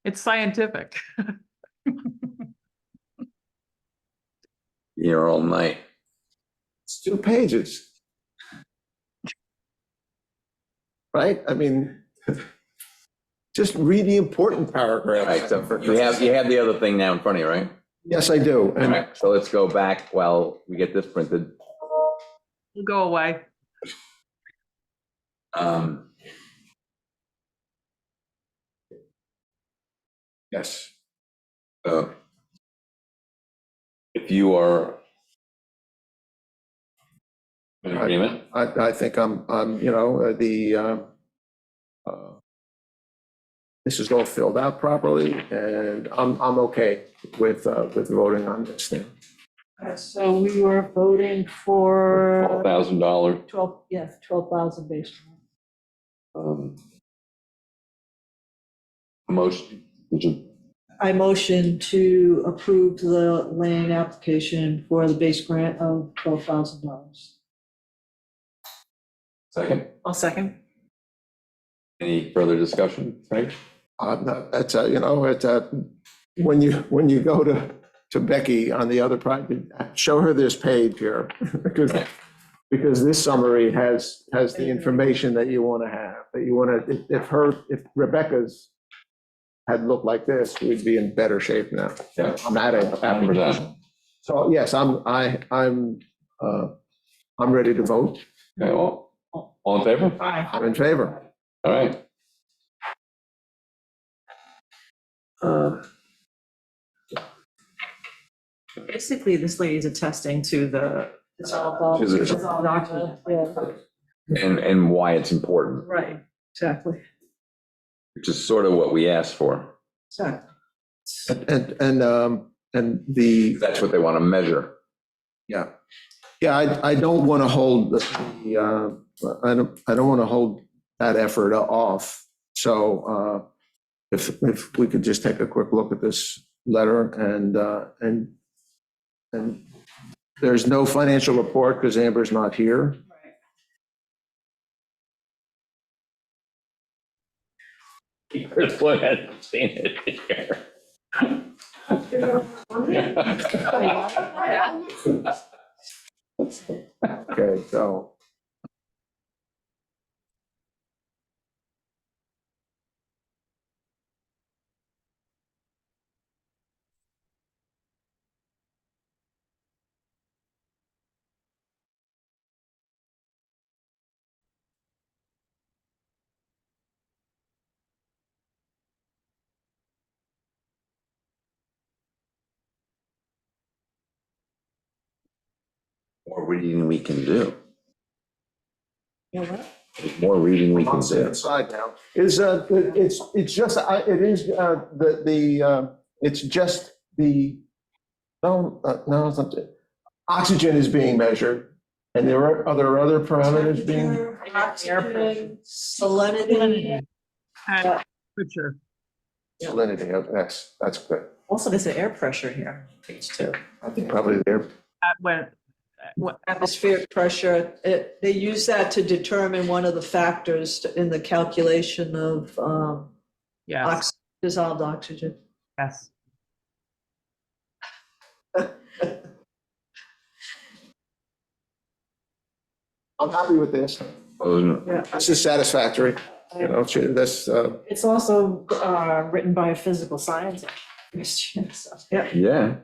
It's scientific.
Here all night.
it's 2 pages. Right? I mean, just read the important
All
paragraphs.
right, so you have the other thing now in front of you, right?
Yes, I do.
All
And
right, so let's go back while we get this printed.
Go away.
yes,
So if you are in agreement,
I think I'm, this is all filled out properly and I'm okay with voting on this thing.
So we were voting for
$12,000.
12,000 base.
Motion,
I motion to approve the land application for the base grant of $12,000.
second.
I'll second.
Any further discussion, Frank?
No, that's, when you go to Becky on the other project, show her this page here. Because this summary has the information that you want to have, that you want to, if Rebecca's had looked like this, we'd be in better shape now.
Yeah.
On that application. So yes, I'm ready to vote.
Okay, all in favor?
Aye.
I'm in favor.
All right.
Basically, this lady's attesting to the.
It's all about.
Is it-
It's all documented.
Yeah,
And why it's important,
right, exactly.
which is sort of what we asked for.
Exactly.
And the,
That's what they want to measure.
yeah, I don't want to hold I don't want to hold that effort off. So if we could just take a quick look at this letter and there's no financial report because Amber's not here.
Here's what I've seen it here.
Okay, so.
More reading we can do.
You know what?
There's more reading we can do.
Inside now. It's just, it's just the, no, it's not, oxygen is being measured. And are there other parameters being?
Oxygen, salinity.
And temperature.
Salinity, that's good.
Also, there's an air pressure here, page 2.
I think probably there.
Atmospheric pressure, they use that to determine one of the factors in the calculation of
Yes,
dissolved oxygen.
yes.
I'm happy with this.
Oh,
This is satisfactory. You know, this,
It's also written by a physical scientist. So, yeah,
yeah,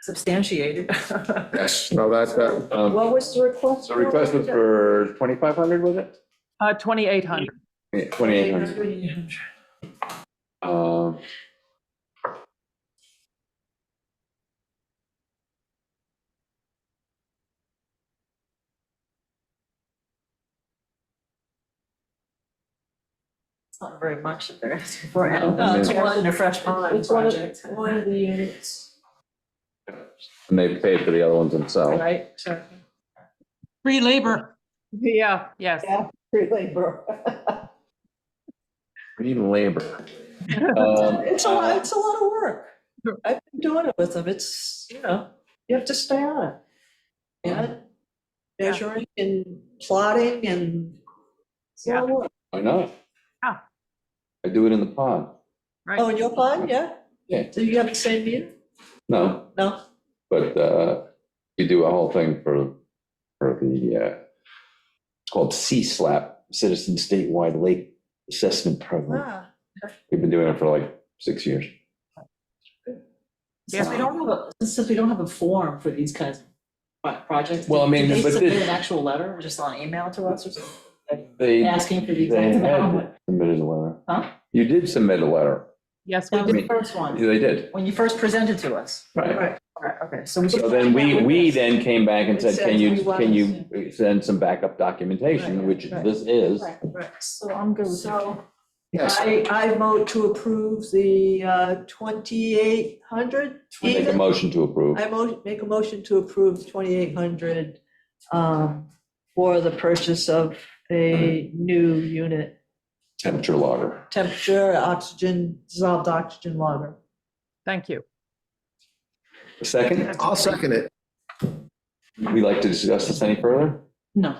substantiated.
yes, no, that's,
What was the request?
so request was for 2,500, was it?
2,800.
2,800.
It's not very much that they're asking for.
No,
It's
it's
one in a fresh pond
It's one
project.
of the units.
And they paid for the other ones themselves.
Right, so,
Free labor.
Yeah, yes.
yeah, free labor.
We need labor.
It's a lot of work. I've been doing it with them. It's, you have to stay on it. Yeah, measuring and plotting and. it's a lot of work.
Why not?
Yeah.
I do it in the pond.
Right.
Oh, in your pond, yeah?
Yeah.
Do you have the same meter?
No,
No?
but we do a whole thing for the it's called CSLAP, Citizen Statewide Lake Assessment Program.
Ah,
We've been doing it for like 6 years.
Since we don't have a form for these kinds of projects.
Well, I mean,
did they
but
submit
this-
an actual letter, or just on email to us or something,
They
asking for the
they
exact
had
amount?
submitted a letter.
Huh?
You did submit a letter.
Yes, we
That was
did.
the first one,
Yeah, they did.
when you first presented to us.
Right.
right.
Alright, okay, so.
So then we then came back and
It
said,
said
can
we want
you send some backup documentation,
Right,
which
right.
this is.
Right.
So I'm good with
So
Yes,
I vote to approve the 2,800
Make a
even.
motion to approve.
Make a motion to approve 2,800 for the purchase of a new unit,
Temperature logger.
temperature, oxygen, dissolved oxygen logger.
Thank you.
Second,
I'll second it.
we like to discuss this any further?
No.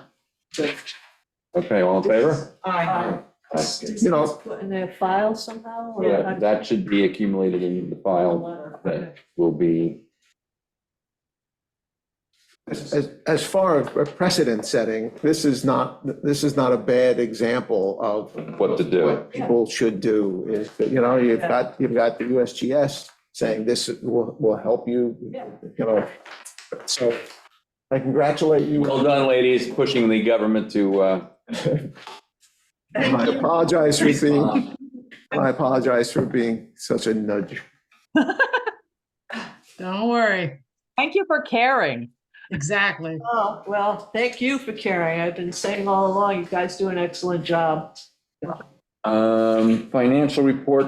Good.
Okay, all in favor?
Aye.
You know,
Put in their file somehow? or-
Yeah, that should be accumulated in the file that will be,
as far as precedent setting, this is not a bad example of
what to do.
what people should do is, that, you've got the USGS saying this will help you, so I congratulate you.
Well done, ladies, pushing the government to,
I apologize for being such a nudge.
Don't worry.
Thank you for caring.
Exactly.
Oh, well, thank you for caring. I've been saying all along, you guys do an excellent job.
financial report.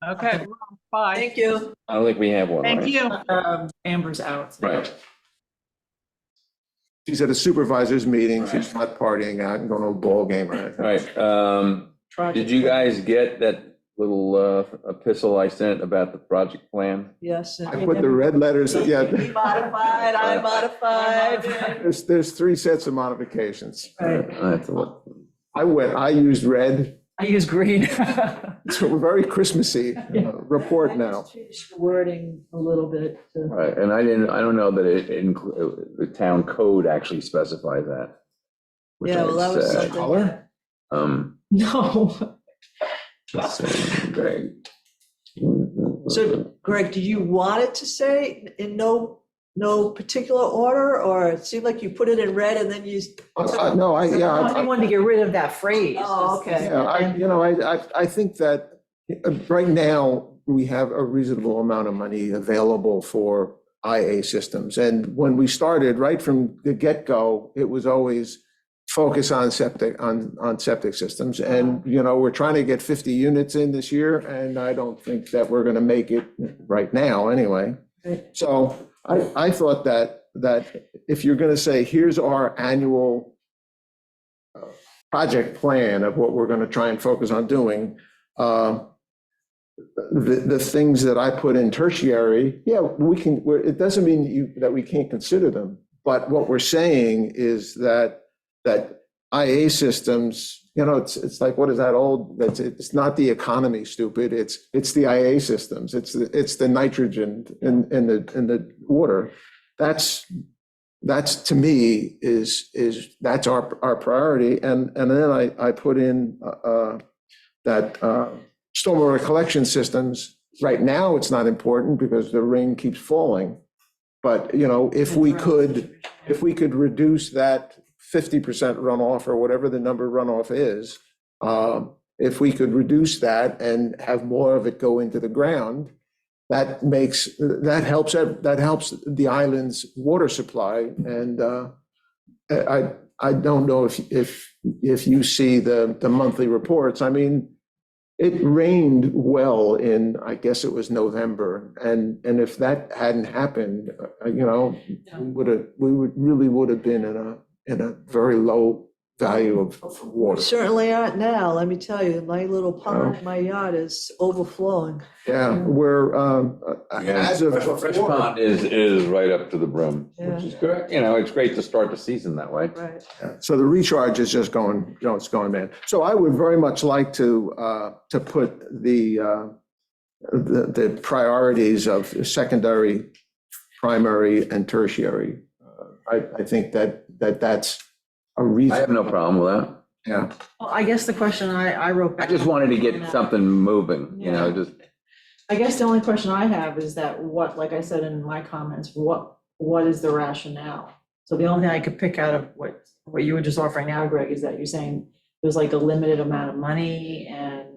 Okay, bye.
Thank you.
I don't think we have one,
Thank
right?
you.
Amber's out.
Right.
She's at a supervisor's meeting, she's not partying out and going to a ball game or anything.
Right, did you guys get that little epistle I sent about the project plan?
Yes.
I put the red letters,
He
yeah,
modified, I modified.
there's 3 sets of modifications.
Right.
I have to look.
I used red,
I use green.
so we're very Christmassy report
I
now.
just changed the wording a little bit.
Right, and I don't know that the town code actually specifies that. which
Yeah,
I
well, that was
said.
something.
Color?
No.
Let's see, Greg.
So Greg, do you want it to say in no particular order, or it seemed like you put it in red and then you?
No,
I wanted to get rid of that phrase.
Oh, okay.
Yeah, I think that right now, we have a reasonable amount of money available for IA systems. And when we started, right from the get-go, it was always focus on septic systems. And, we're trying to get 50 units in this year, and I don't think that we're gonna make it right now, anyway. So I thought that if you're gonna say, here's our annual project plan of what we're gonna try and focus on doing, the things that I put in tertiary, yeah, it doesn't mean that we can't consider them. But what we're saying is that IA systems, it's like, what is that old, it's not the economy, stupid, it's the IA systems, it's the nitrogen in the water. That's to me that's our priority. And then I put in that stormwater collection systems. Right now, it's not important because the rain keeps falling. But, if we could reduce that 50% runoff or whatever the number runoff is, if we could reduce that and have more of it go into the ground, that helps the island's water supply. And I don't know if you see the monthly reports. I mean, it rained well in, I guess it was November. And if that hadn't happened, we really would have been in a very low value of water.
Certainly aren't now, let me tell you, my little pond in my yard is overflowing.
Yeah, we're, as of.
Fresh Pond is right up to the brim, which is good. It's great to start the season that way.
Right.
So the recharge is just going, it's going, man. So I would very much like to put the priorities of secondary, primary, and tertiary. I think that's a reason.
I have no problem with that.
Yeah.
Well, I guess the question I wrote.
I just wanted to get something moving, just.
I guess the only question I have is that what, like I said in my comments, what is the rationale? So the only thing I could pick out of what you were just offering now, Greg, is that you're saying there's like a limited amount of money, and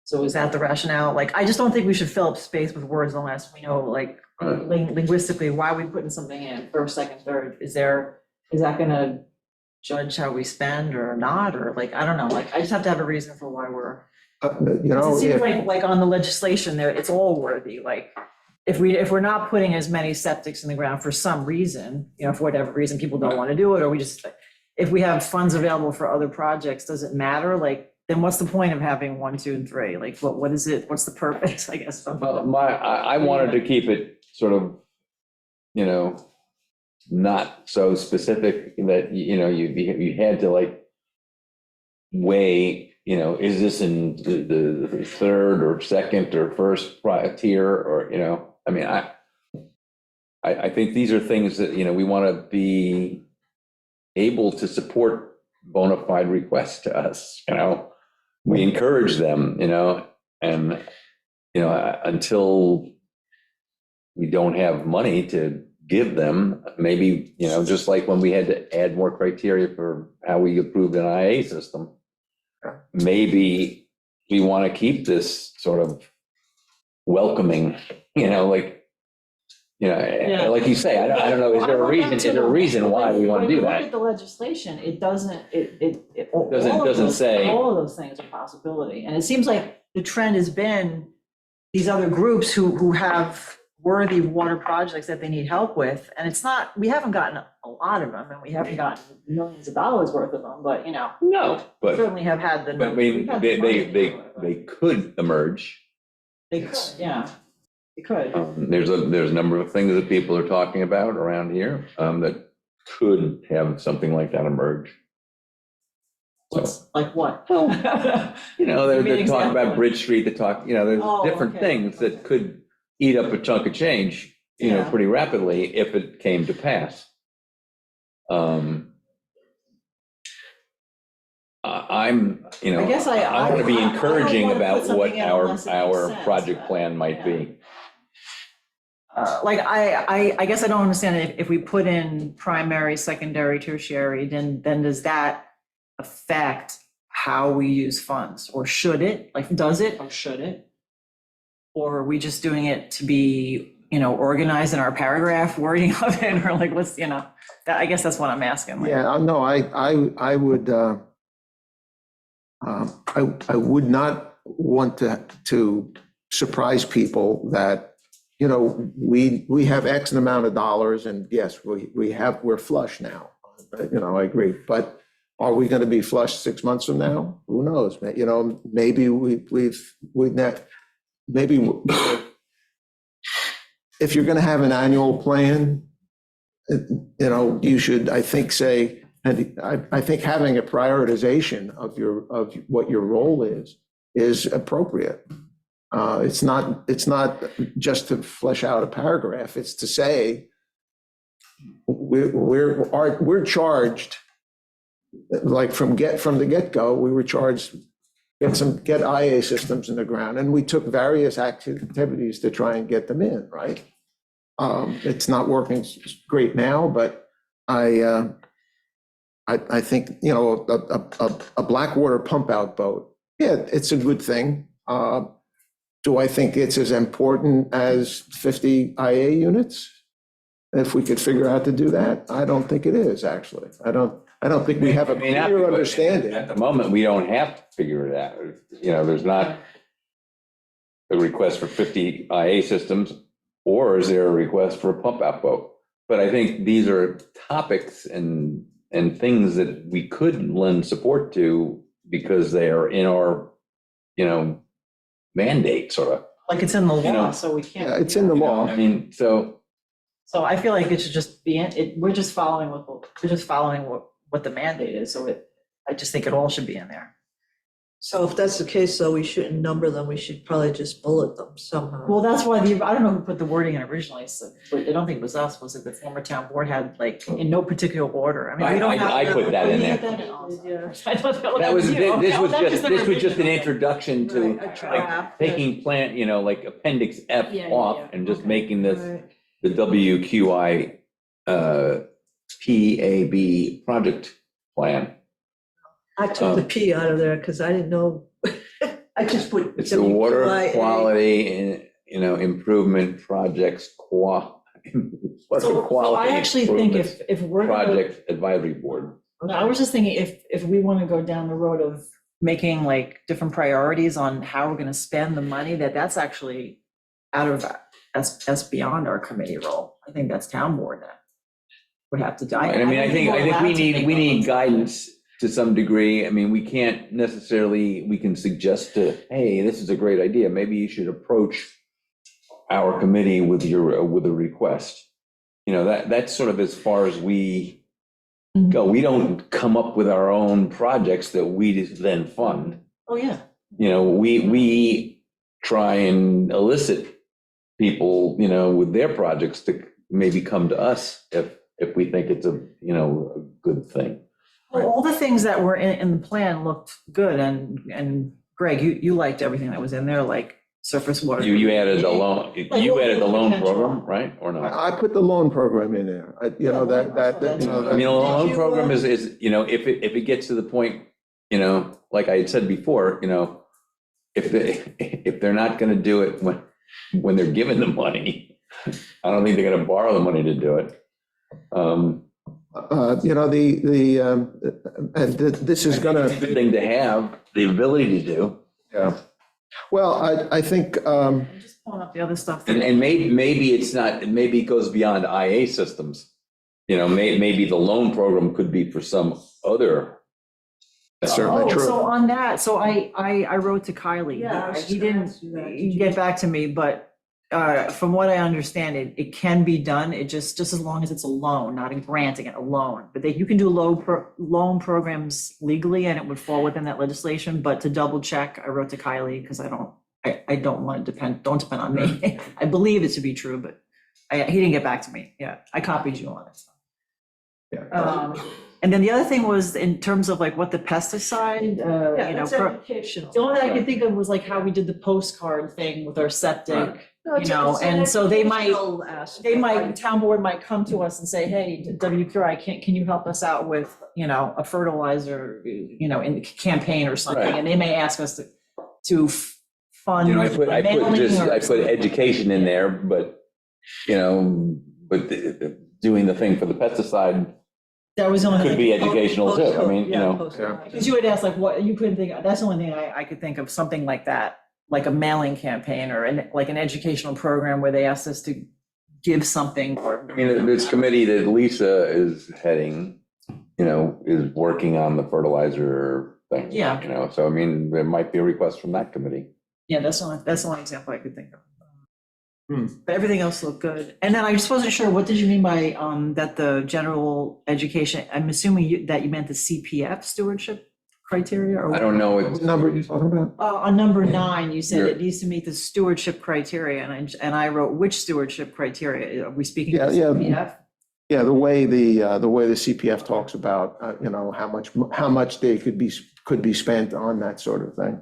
so is that the rationale? Like, I just don't think we should fill up space with words unless we know, like, linguistically, why are we putting something in first, second, third? Is that gonna judge how we spend or not? Or like, I don't know, like, I just have to have a reason for why we're. It seems like on the legislation there, it's all worthy, like, if we're not putting as many septics in the ground for some reason, for whatever reason, people don't want to do it, or if we have funds available for other projects, does it matter? Like, then what's the point of having 1, 2, and 3? Like, what is it? What's the purpose, I guess?
Well, I wanted to keep it sort of, not so specific that, you had to like weigh, is this in the third or second or first tier, or, I mean, I think these are things that, we want to be able to support bona fide requests to us, we encourage them, and, until we don't have money to give them, maybe, just like when we had to add more criteria for how we approved an IA system, maybe we want to keep this sort of welcoming, like you say, I don't know, is there a reason why we want to do
When you look
that?
at the legislation, it doesn't,
Doesn't say.
All of those things are a possibility. And it seems like the trend has been these other groups who have worthy water projects that they need help with. And it's not, we haven't gotten a lot of them, and we haven't gotten millions of dollars worth of them, but,
No, but
certainly have had the.
I mean,
we've had the money.
they could emerge.
They could, yeah, they could.
There's a number of things that people are talking about around here that could have something like that emerge. So,
Like what?
they're
Give me an
talking
example.
about Bridge Street, there's
Oh,
different
okay.
things that could eat up a chunk of change,
Yeah.
pretty rapidly if it came to pass. I'm,
I guess
I want to be
I
encouraging
wanna put
about what
something in unless it makes
our
sense.
project plan might be.
Like, I guess I don't understand if we put in primary, secondary, tertiary, then does that affect how we use funds? Or should it, like, does it, or should it? Or are we just doing it to be, organized in our paragraph wording of it, or like, what's, that, I guess that's what I'm asking. like.
Yeah, no, I would, I would not want to surprise people that, we have X amount of dollars, and yes, we're flush now. I agree, but are we going to be flush 6 months from now? Who knows? Maybe maybe if you're going to have an annual plan, you should, I think, say, and I think having a prioritization of what your role is appropriate. It's not just to flesh out a paragraph. It's to say we're charged, like from the get-go, we were charged get IA systems in the ground, and we took various activities to try and get them in, right? It's not working great now, but I think, a Blackwater pump out boat, yeah, it's a good thing. Do I think it's as important as 50 IA units? If we could figure out to do that, I don't think it is, actually. I don't think we have a clear understanding.
At the moment, we don't have to figure it out. There's not, a request for 50 IA systems, or is there a request for a pump out boat? But I think these are topics and things that we could lend support to because they are in our, mandate, sort of.
Like it's in the
You know,
law, so we can't.
Yeah, it's in the law.
I mean, so,
So I feel like it should just be, we're just following what the mandate is, so I just think it all should be in there.
So if that's the case, though, we shouldn't number them, we should probably just bullet them somehow.
Well, that's why I don't know who put the wording in originally, so, but I don't think it was us, was it the former town board had like, in no particular order? I mean, we don't have.
I put that in
We
there.
had that in also.
Yeah.
I thought
that was,
you.
this was
Okay,
just,
the
this was just an
revision.
introduction to
Right, a
like
draft.
taking plant, like appendix F
Yeah, yeah,
off
yeah.
and just
Okay.
making this
Right.
the WQI PAB project plan.
I took the P out of there because I didn't know. I just put.
It's the water
WQIA.
quality and, improvement projects, water
So
quality
I actually think
improvements
if we're gonna,
project advisory board.
no, I was just thinking if we want to go down the road of making like different priorities on how we're gonna spend the money, that's actually out of, that's beyond our committee role. I think that's town board that would have to do.
And I mean, I think we need guidance to some degree. I mean, we can't necessarily, we can suggest hey, this is a great idea. Maybe you should approach our committee with a request. That's sort of as far as we go. We don't come up with our own projects that we just then fund.
Oh, yeah.
We try and elicit people, with their projects to maybe come to us if we think it's a good thing.
Well, all the things that were in the plan looked good, and Greg, you liked everything that was in there, like surface water.
You added the loan, you added the loan
Potential.
program, right, or not?
I put the loan program in there. I mean,
I mean, a loan
Did you,
program is, if it gets to the point, like I had said before, if they're not gonna do it when they're given the money, I don't think they're gonna borrow the money to do it.
This is gonna.
It's a good thing to have the ability to do.
Yeah. Well, I think,
I'm just pulling up the other stuff.
And maybe it's not, maybe it goes beyond IA systems. Maybe the loan program could be for some other.
That's certainly
Oh,
true.
so on that, so I wrote to Kylie.
Yeah, I was
He
just gonna
didn't
ask you that.
get back to me, but from what I understand, it can be done. It just as long as it's a loan, not a grant, again, a loan. But you can do loan programs legally and it would fall within that legislation. But to double check, I wrote to Kylie because I don't want to don't depend on me. I believe it to be true, but he didn't get back to me. Yeah, I copied you on it.
Yeah.
And then the other thing was in terms of like what the pesticide,
Yeah, that's educational.
the only thing I could think of was like how we did the postcard thing with our septic,
No, it's
it's an
an
so they might,
educational aspect.
town board might come to us and say, hey, WQI, can you help us out with, a fertilizer, in the campaign or something?
Right.
And they may ask us to fund.
I put
mailing or
I put
something.
education in there, but, doing the thing for the pesticide
That was the only.
could
thing-
be educational too. I mean,
Because you had asked like what, you couldn't think, that's the only thing I could think of, something like that, like a mailing campaign or like an educational program where they asked us to give something or.
I mean, this committee that Lisa is heading, is working on the fertilizer thing.
Yeah.
So I mean, there might be a request from that committee.
Yeah, that's the only example I could think of.
Hmm.
But everything else looked good. And then I just wasn't sure, what did you mean by that the general education, I'm assuming that you meant the CPF stewardship criteria or?
I don't know.
What number are you talking about?
On number 9, you said
You're-
it needs to meet the stewardship criteria, and I wrote, which stewardship criteria? Are we speaking of
Yeah,
CPF?
Yeah, the way the CPF talks about, how much they could be spent on that sort of thing.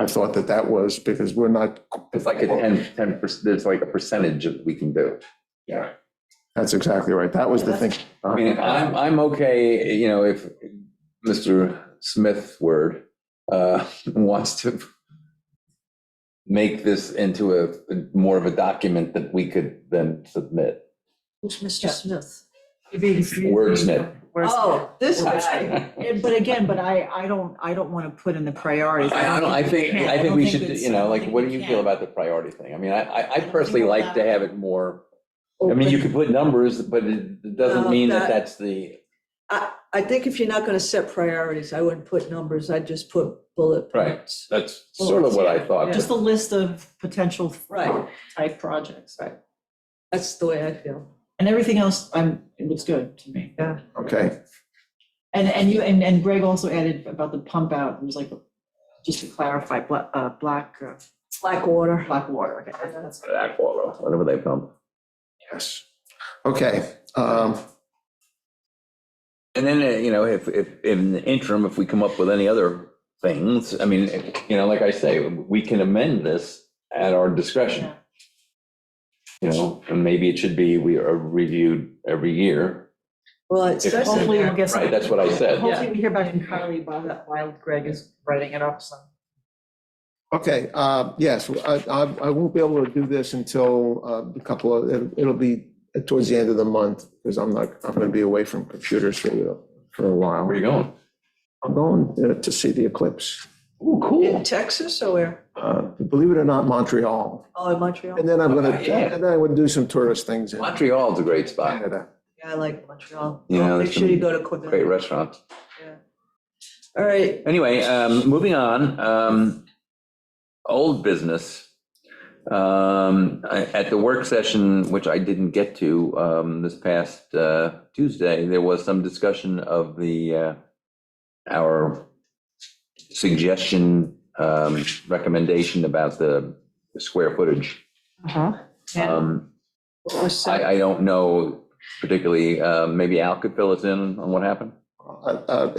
I thought that was because we're not.
It's like a 10%, there's like a percentage that we can do.
Yeah, that's exactly right. That was the thing.
I mean, I'm okay, if Mr. Smith wants to make this into a more of a document that we could then submit.
Who's Mr. Smith?
Wordsmith.
Where's-
Oh, this way.
But again, I don't want to put in the priorities.
I think we should, you know, like, what do you feel about the priority thing? I mean, I personally like to have it more, I mean, you could put numbers, but it doesn't
No,
mean that
that-
that's the,
I think if you're not gonna set priorities, I wouldn't put numbers, I'd just put bullet
Right.
points.
that's sort of what I thought.
Just a list of potential
Right.
type projects.
Right. That's the way I feel.
And everything else, it looks good to me.
Okay,
And Greg also added about the pump out, it was like, just to clarify, black
Blackwater.
water, okay. That's-
Aqua, whatever they pump.
yes. Okay,
And then, you know, if in the interim, if we come up with any other things, I mean, you know, like I say, we can amend this at our discretion. You know, and maybe it should be, we are reviewed every year.
Well, it says in
Hopefully we'll
there,
get some.
Right, that's what I said.
Hopefully we hear about it entirely while Greg is writing it up, so.
okay, yes, I won't be able to do this until a couple of, it'll be towards the end of the month, because I'm gonna be away from computers for a while.
Where are you going?
I'm going to see the eclipse.
Oh, cool.
in Texas or where?
Believe it or not, Montreal.
Oh, in Montreal?
And then I'm gonna,
Yeah.
and then I would do some tourist things in
Montreal's a great spot.
Canada.
Yeah, I like Montreal.
Yeah,
Make
there's
sure you
some
go to Quebec.
Great restaurants.
All right,
Anyway, moving on, old business. At the work session, which I didn't get to, this past Tuesday, there was some discussion of our suggestion, recommendation about the square footage.
uh-huh. And
Um,
what was said?
I don't know particularly, maybe Al could fill us in on what happened?
I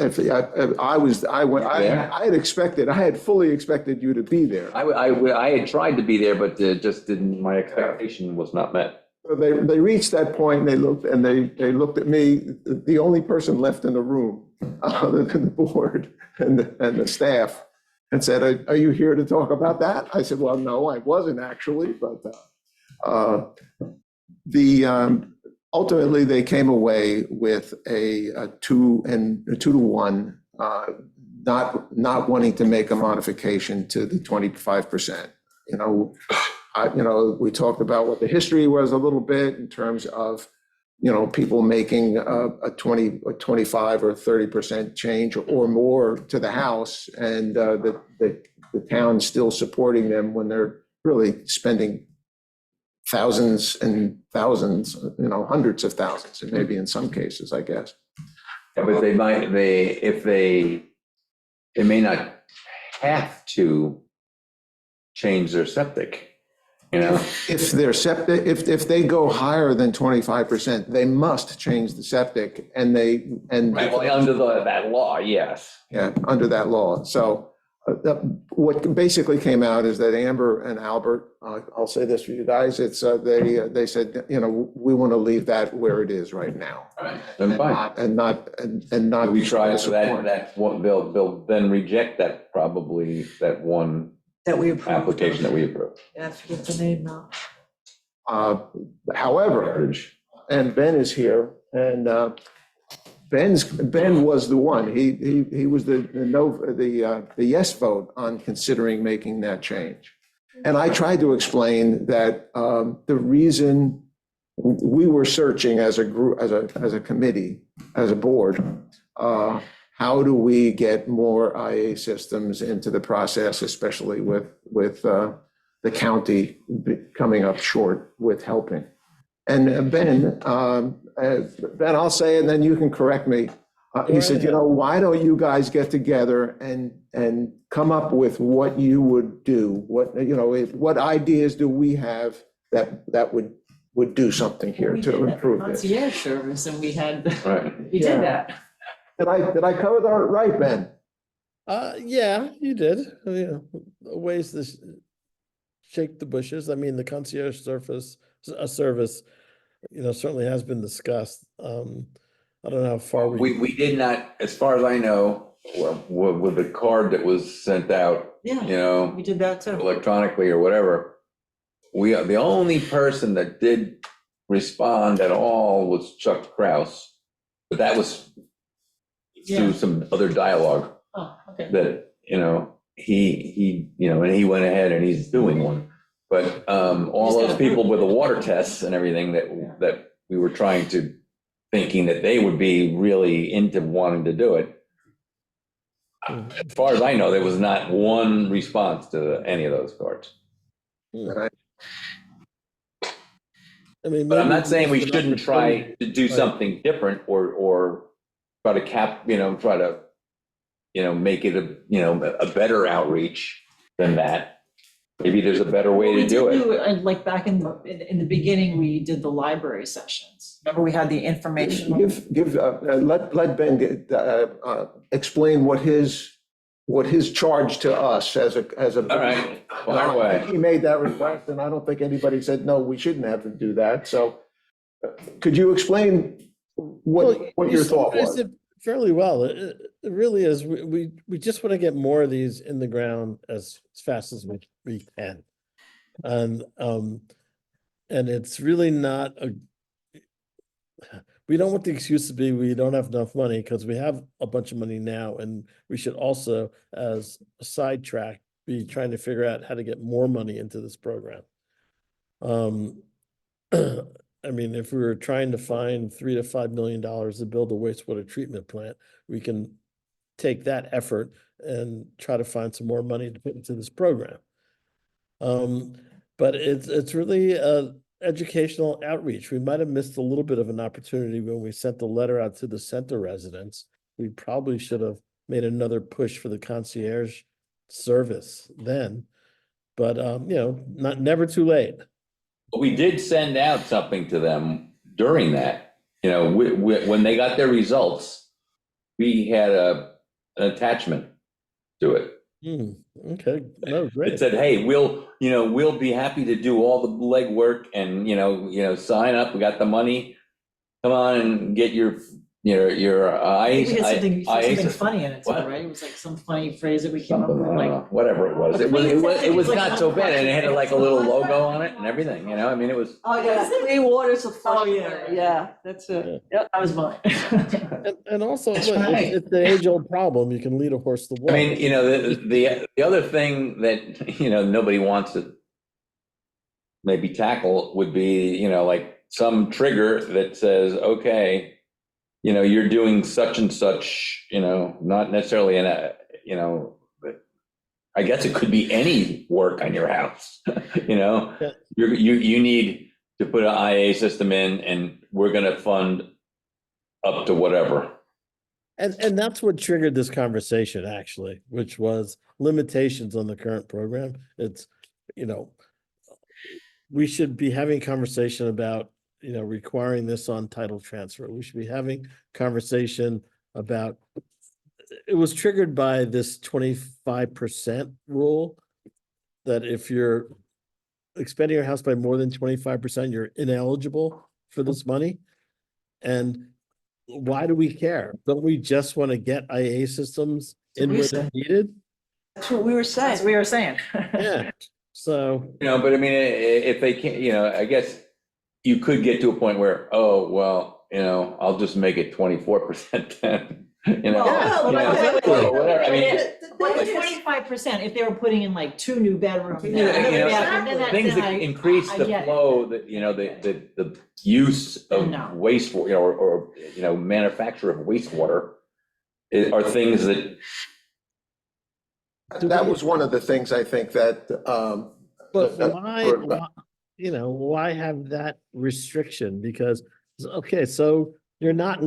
had expected, I had fully expected you to be there.
I had tried to be there, but just didn't, my expectation was not met.
They reached that point, and they looked at me, the only person left in the room, other than the board and the staff, and said, are you here to talk about that? I said, well, no, I wasn't actually, but ultimately, they came away with a 2-to-1, not wanting to make a modification to the 25%. We talked about what the history was a little bit in terms of, people making a 20, or 25 or 30% change or more to the house, and the town still supporting them when they're really spending thousands and thousands, hundreds of thousands, and maybe in some cases, I guess.
Yeah, but they may not have to change their septic,
If they're septic, if they go higher than 25%, they must change the septic, and
Right, well, under that law, yes.
yeah, under that law. So what basically came out is that Amber and Albert, I'll say this for you guys, it's, they said, we want to leave that where it is right now.
Then fine.
And not.
We try, so that one, they'll then reject that, probably, that one
That we approved.
application that we approved.
Yeah, I forget the name now.
However, and Ben is here, and Ben was the one, he was the yes vote on considering making that change. And I tried to explain that the reason we were searching as a group, as a committee, as a board, how do we get more IA systems into the process, especially with the county coming up short with helping. And Ben, I'll say it, and then you can correct me. He said, why don't you guys get together and come up with what you would do? What ideas do we have that would do something here
We
to
did that
improve this?
concierge service, and we had,
Right.
we did that.
Did I cover that right, Ben?
Yeah, you did. Ways to shake the bushes. I mean, the concierge service, certainly has been discussed. I don't know how far
We did not, as far as I know, with the card that was sent out,
Yeah, we did that too.
electronically or whatever, the only person that did respond at all was Chuck Kraus. But that was
Yeah.
through some other dialogue
Oh, okay.
that, he, and he went ahead and he's doing one. But all those people with the water tests and everything that we were thinking that they would be really into wanting to do it. As far as I know, there was not one response to any of those cards.
I mean.
But I'm
maybe
not saying we
it's an
shouldn't try
opportunity.
to do
Right.
something different or try to try to, make it a better outreach than that. Maybe there's a better way to do it.
And like back in the beginning, we did the library sessions. Remember, we had the information.
Let Ben explain what his charge to us as a.
All right, fire away.
He made that request, and I don't think anybody said, no, we shouldn't have to do that. So could you explain
Well,
what
you
your thought
summarized
was?
it fairly well. It really is. We just want to get more of these in the ground as fast as we can. And it's really not we don't want the excuse to be we don't have enough money, because we have a bunch of money now, and we should also, as a sidetrack, be trying to figure out how to get more money into this program. I mean, if we were trying to find $3 to $5 million to build a wastewater treatment plant, we can take that effort and try to find some more money to put into this program. But it's really educational outreach. We might have missed a little bit of an opportunity when we sent the letter out to the center residents. We probably should have made another push for the concierge service then, but never too late.
We did send out something to them during that, when they got their results, we had an attachment to it.
Okay, no,
It
great.
said, hey, we'll be happy to do all the legwork and, sign up, we got the money. Come on and get your
We
eyes.
had something funny in it too,
What?
right? It was like some funny phrase that we came up
Something,
with,
I don't
like.
know, whatever it was. It was
It's like
not so bad, and it had like a little logo on it and everything, I mean, it was.
Oh, yeah, 3 waters of
Oh,
fire.
yeah.
Yeah, that's it. Yep.
That was mine.
And also,
That's
look,
right.
it's the age-old problem. You can lead a horse to
I
water.
mean, the other thing that, nobody wants to maybe tackle would be, like some trigger that says, okay, you're doing such and such, not necessarily but I guess it could be any work on your house,
Yeah.
You need to put an IA system in and we're going to fund up to whatever.
And that's what triggered this conversation, actually, which was limitations on the current program. It's, we should be having a conversation about, requiring this on title transfer. We should be having conversation about, it was triggered by this 25% rule, that if you're expanding your house by more than 25%, you're ineligible for this money. And why do we care? Don't we just want to get IA systems in where they're needed?
That's what we were
That's
saying.
what we were saying.
Yeah, so,
But I mean, if they can't, I guess you could get to a point where, oh, well, I'll just make it 24% then,
Well,
or whatever. I mean,
Like 25%, if they were putting in like 2 new bedrooms.
things that increase the
get it.
flow, that, the use of
No.
wastewater, or manufacture of wastewater are things that.
That was one of the things I think that,
but
that-
why have that restriction? Because, okay, so you're not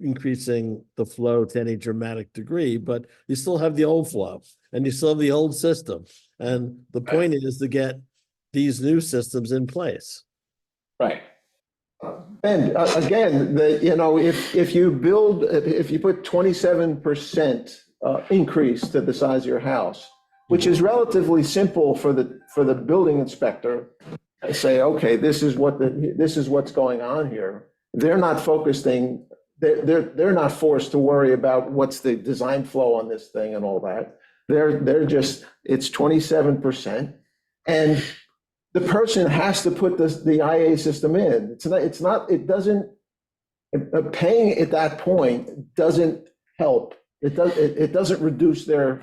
increasing the flow to any dramatic degree, but you still have the old flow and you still have the old system. And the point is to get these new systems in place.
Right.
And again, if you put 27% increase to the size of your house, which is relatively simple for the building inspector, to say, okay, this is what's going on here. They're not focusing. They're not forced to worry about what's the design flow on this thing and all that. They're just, it's 27%, and the person has to put the IA system in. It doesn't Paying at that point doesn't help. It doesn't reduce their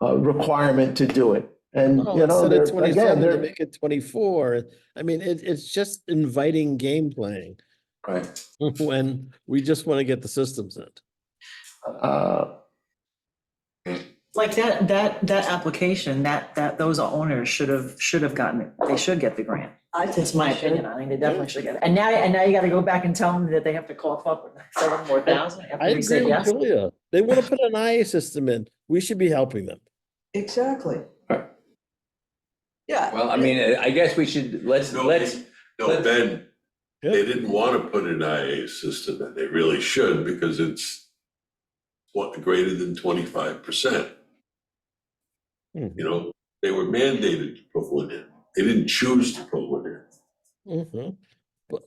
requirement to do it. And,
Well,
you know,
instead of
they're, again,
27, they
they're,
make it 24. I mean, it's just inviting game playing
Right.
when we just want to get the systems in.
Like that application, those owners should have gotten it. They should get the grant. That's my opinion. I think they definitely should get it. And now you gotta go back and tell them that they have to cough up $7 more thousand
I
after we
agree
say
with
yes.
Julia. They want to put an IA system in. We should be helping them.
Exactly. Yeah.
Well, I mean, I guess we should, let's.
No, Ben,
Yeah.
they didn't want to put an IA system in. They really should because it's greater than 25%.
Mhm.
You know, they were mandated to put one in. They didn't choose to put one in.
Mhm. But,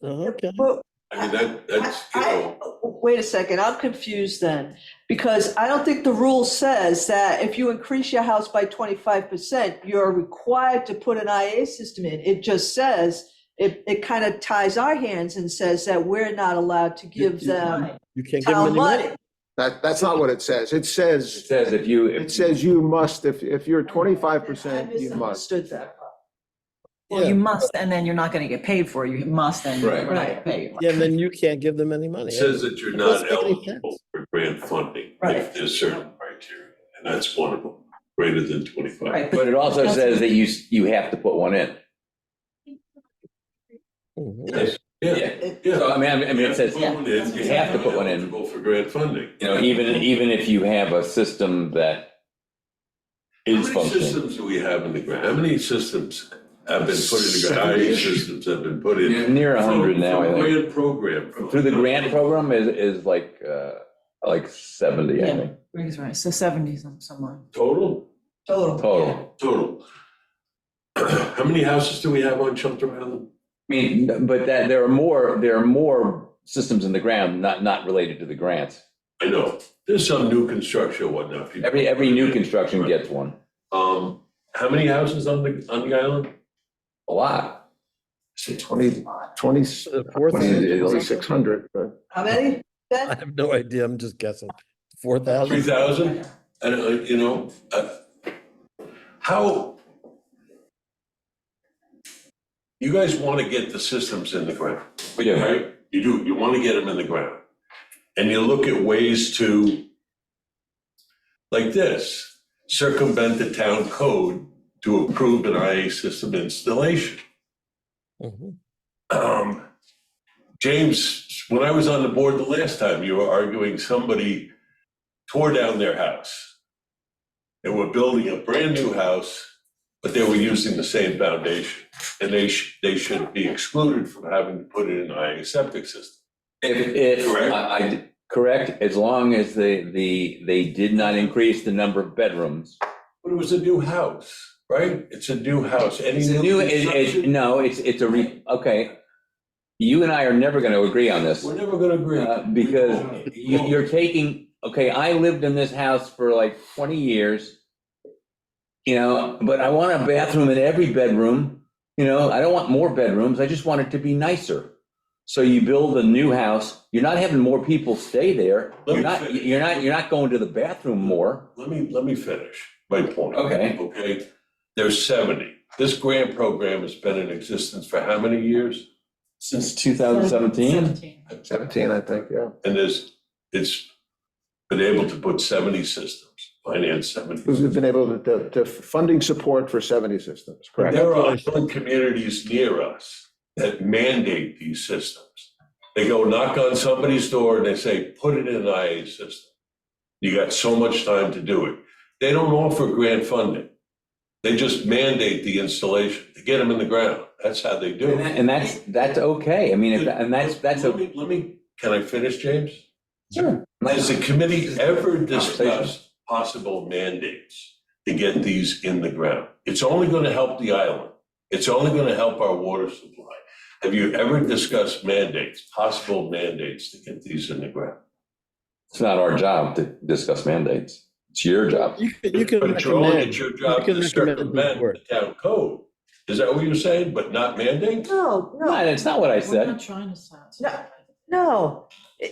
okay.
Well,
I mean, that's, you know,
wait a second, I'm confused then, because I don't think the rule says that if you increase your house by 25%, you're required to put an IA system in. It just says, it kind of ties our hands and says that we're not allowed to give them
You can't give them
town
any money.
money.
that's not what it says. It
It
says,
says if you.
it says you must, if you're
I
25%, you must.
misunderstood that.
Well,
Yeah.
you must, and then you're not gonna get paid for it. You must, and we're not gonna pay you.
Yeah, and then you can't give them any money.
it says that you're
It doesn't
not
make any
eligible
sense.
for grant funding
Right.
if there's certain criteria. And that's one of them, greater than 25.
Right,
But it also says that you have to put one in.
Mhm.
Yes, yeah.
So, I mean, it says,
Put one in,
you have to put one in.
eligible for grant funding.
you know, even if you have a system that
How
is
many
functioning.
systems do we have in the ground? How many systems have been put in the ground? IA systems have been put in?
Near 100 now, I
From
think.
grant program.
Through the grant program is like 70, I
Yeah.
think,
Brings right, so 70 somewhere.
Total?
total.
How many houses do we have on Shelter Island?
I mean, but that, there are more systems in the ground, not related to the grants.
I know, there's some new construction, whatnot. People-
Every new construction gets one,
How many houses on the island?
a lot.
Say 2600, but.
How many?
I have no idea. I'm just guessing. 4,000?
3,000? And, you know, how? You guys want to get the systems in the ground.
We do.
Right? You do, you want to get them in the ground. And you look at ways to, like this, circumvent the town code to approve an IA system installation.
Mhm.
James, when I was on the board the last time, you were arguing somebody tore down their house. They were building a brand new house, but they were using the same foundation. And they should be excluded from having to put in an IA septic system.
If,
Correct.
correct, as long as they did not increase the number of bedrooms.
But it was a new house, right? It's a new house. Any
It's a new,
construction-
no, it's okay. You and I are never gonna agree on this.
We're never gonna agree.
Because you're taking, okay, I lived in this house for like 20 years. You know, but I want a bathroom in every bedroom, you know, I don't want more bedrooms, I just want it to be nicer. So you build a new house, you're not having more people stay there, you're not going to the bathroom more.
Let me finish my point.
Okay.
Okay, there's 70. This grant program has been in existence for how many years?
Since 2017?
17, I think, yeah.
And it's been able to put 70 systems, finance 70.
We've been able to funding support for 70 systems, correct?
There are island communities near us that mandate these systems. They go knock on somebody's door and they say, put it in an IA system. You got so much time to do it. They don't offer grant funding. They just mandate the installation to get them in the ground. That's how they do it.
And that's okay, I mean, that's
Let me, can I finish, James?
Sure.
Has the committee ever discussed possible mandates to get these in the ground? It's only gonna help the island. It's only gonna help our water supply. Have you ever discussed mandates, possible mandates to get these in the ground?
It's not our job to discuss mandates, it's your job.
You can
But Joel,
recommend.
it's your job
you can
to
recommend
circumvent
for it.
the town code. Is that what you're saying, but not mandate?
No,
No, that's not what I
We're
said.
not trying to sound.
no.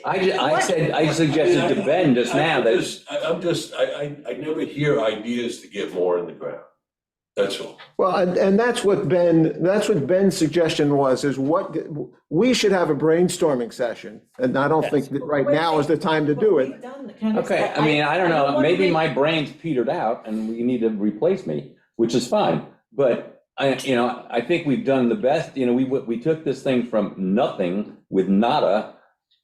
I suggested to Ben just now that,
I never hear ideas to get more in the ground. That's all.
Well, and that's what Ben's suggestion was, is what, we should have a brainstorming session. And I don't think that right now is the time to do it.
okay, I mean, I don't know, maybe my brain's petered out and you need to replace me, which is fine. But I think we've done the best, we took this thing from nothing with nada,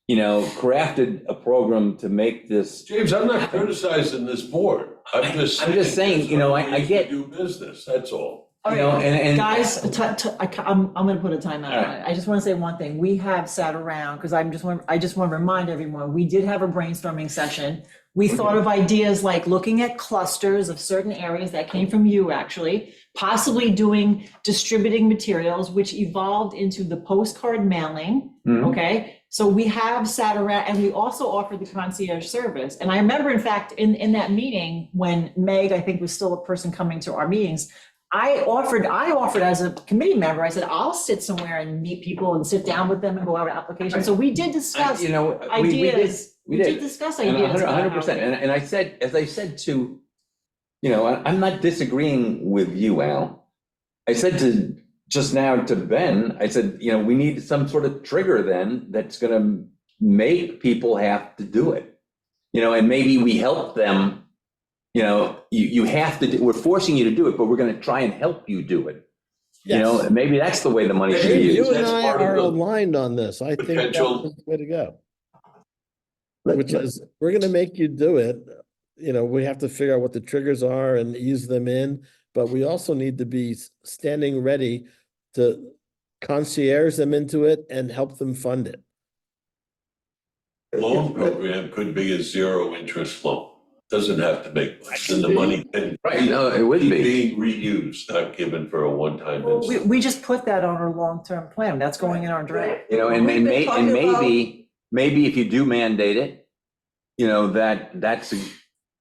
crafted a program to make this.
James, I'm not criticizing this board. I'm just
saying, I get.
Do business, that's all.
All
You know,
right,
and-
guys, I'm gonna put a timeout
All
on
right.
it. I just wanna say one thing. We have sat around, because I just want to remind everyone, we did have a brainstorming session. We thought of ideas like looking at clusters of certain areas that came from you, actually, possibly distributing materials, which evolved into the postcard mailing,
Mhm.
okay? So we have sat around, and we also offered the concierge service. And I remember, in fact, in that meeting, when Meg, I think, was still a person coming to our meetings, I offered as a committee member, I said, I'll sit somewhere and meet people and sit down with them and go over applications. So we did discuss
We did.
ideas.
We
We
did.
did discuss
And
ideas. about how
100%.
we-
And I said, as I said to, I'm not disagreeing with you, Al. I said just now to Ben, I said, we need some sort of trigger then that's gonna make people have to do it. And maybe we help them, you have to, we're forcing you to do it, but we're gonna try and help you do it.
Yes.
Maybe that's the way the money should be
You
used.
and
That's
I
part of
are
the
aligned on this. I think that's
potential-
the way to go. Which is, we're gonna make you do it. We have to figure out what the triggers are and ease them in, but we also need to be standing ready to concierge them into it and help them fund it.
Loan program could be a zero interest loan. Doesn't have to make much, then the money can
Right, it would
keep
be.
being reused, not given for a one-time
Well,
incident.
we just put that on our long-term plan. That's going in our draft.
And
We've been talking about-
maybe if you do mandate it, that's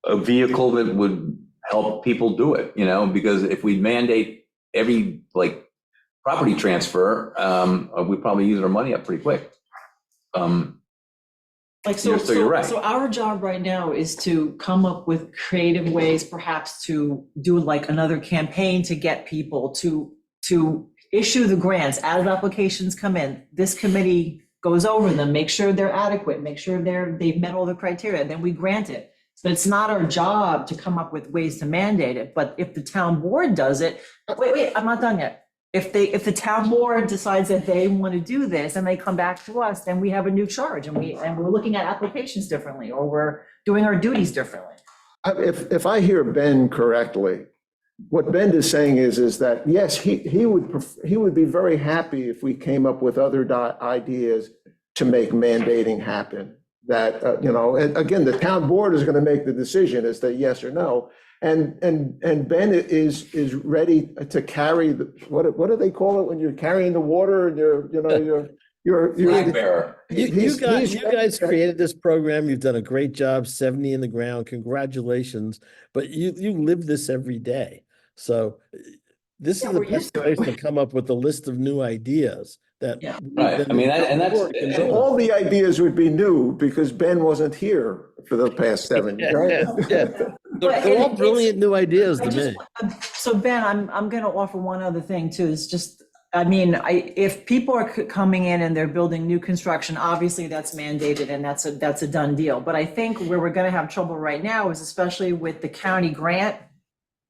a vehicle that would help people do it, because if we mandate every property transfer, we probably use our money up pretty quick. So you're right.
So our job right now is to come up with creative ways, perhaps to do another campaign to get people to issue the grants. As applications come in, this committee goes over them, make sure they're adequate, make sure they've met all the criteria, then we grant it. But it's not our job to come up with ways to mandate it. But if the town board does it, wait, I'm not done yet. If the town board decides that they want to do this and they come back to us, then we have a new charge and we're looking at applications differently, or we're doing our duties differently.
If I hear Ben correctly, what Ben is saying is that, yes, he would be very happy if we came up with other ideas to make mandating happen. That, and again, the town board is going to make the decision as to yes or no. And Ben is ready to carry what do they call it when you're carrying the water and you're
Flag bearer.
You guys created this program. You've done a great job, 70 in the ground. Congratulations. But you live this every day. So this is the best place to come up with a list of new ideas that.
Yeah.
Right. I mean, that's
all the ideas would be new because Ben wasn't here for the past 7 years.
Yeah. They're all brilliant new ideas to me.
So Ben, I'm going to offer one other thing too, is just, if people are coming in and they're building new construction, obviously that's mandated and that's a done deal. But I think where we're going to have trouble right now is especially with the county grant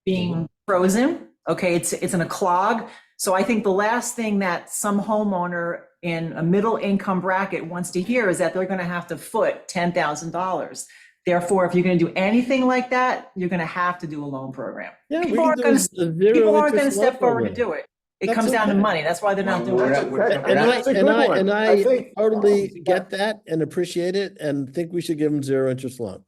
being frozen. Okay, it's in a clog. So I think the last thing that some homeowner in a middle income bracket wants to hear is that they're going to have to foot $10,000. Therefore, if you're going to do anything like that, you're going to have to do a loan program.
Yeah,
People aren't going to step forward to
it.
do it. It
That's
comes down to
okay.
money. That's why they're not doing
We're
it.
not-
That's a good one.
And
I
I
think-
totally get that and appreciate it and think we should give them zero interest loan.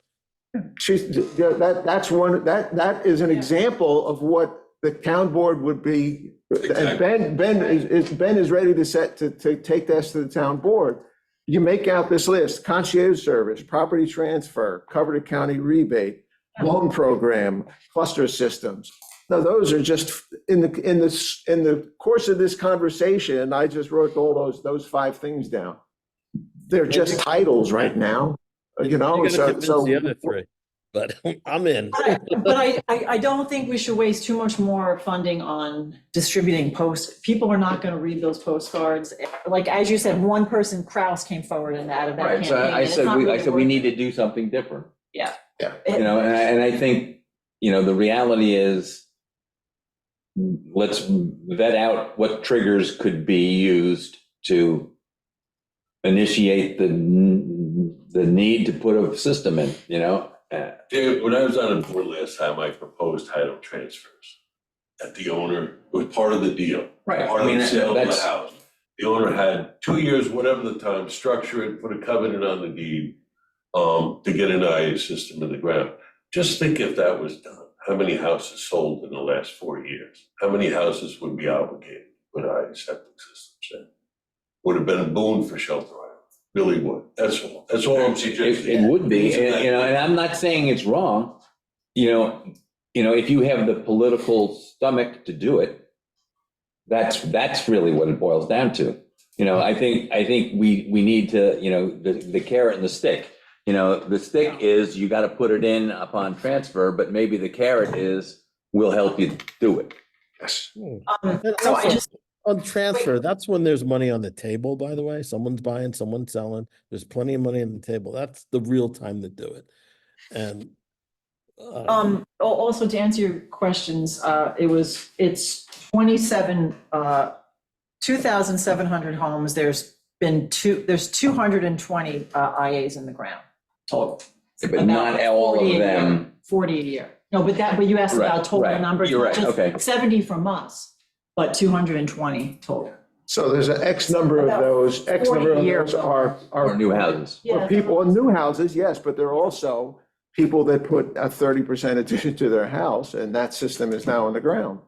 That is an example of what the town board would be. And Ben is ready to take this to the town board. You make out this list: concierge service, property transfer, cover to county rebate, loan program, cluster systems. No, those are just, in the course of this conversation, I just wrote all those 5 things down. They're just titles right now, you know,
You gotta
so,
convince
so.
the other 3, but I'm in.
But I don't think we should waste too much more funding on distributing posts. People are not gonna read those postcards. Like, as you said, one person, Kraus, came forward and added that
Right,
campaign.
so I
and it's
said,
not
I
really
said we
worth
need
it.
to do something different.
Yeah.
Yeah.
You know, and I think, you know, the reality is, let's vet out what triggers could be used to initiate the need to put a system in, you know?
Dave, when I was on the board last time, I proposed title transfers. That the owner, it was part of the deal.
Right,
Part
I
of
mean,
the sale of the
that's-
house. The owner had 2 years, whatever the time, structure it, put a covenant on the deed, to get an IA system in the ground. Just think if that was done, how many houses sold in the last 4 years? How many houses would be obligated with IA septic systems in? Would have been a boon for Shelter Island, really would. That's all I'm suggesting.
It would be, and, you know, and I'm not saying it's wrong. You know, if you have the political stomach to do it, that's really what it boils down to. You know, I think we need to, you know, the carrot and the stick. You know, the stick is you got to put it in upon transfer, but maybe the carrot is we'll help you do it.
Yes.
And
So I
also,
just,
on transfer, that's when there's money on the table, by the way. Someone's buying, someone's selling. There's plenty of money on the table. That's the real time to do it. And
also to answer your questions, it's 2,700 homes. There's 220 IAs in the ground total.
But not
About
all
40
of
a year.
them.
40 a year. No, but you asked
Right,
about total
right.
numbers.
You're
not
right,
just
okay.
70 from us, but 220 total.
So there's an X number of those, X number of
40 years.
those
Or new houses.
are people in new houses, yes, but there are also people that put a 30% addition to their house, and that system is now on the ground.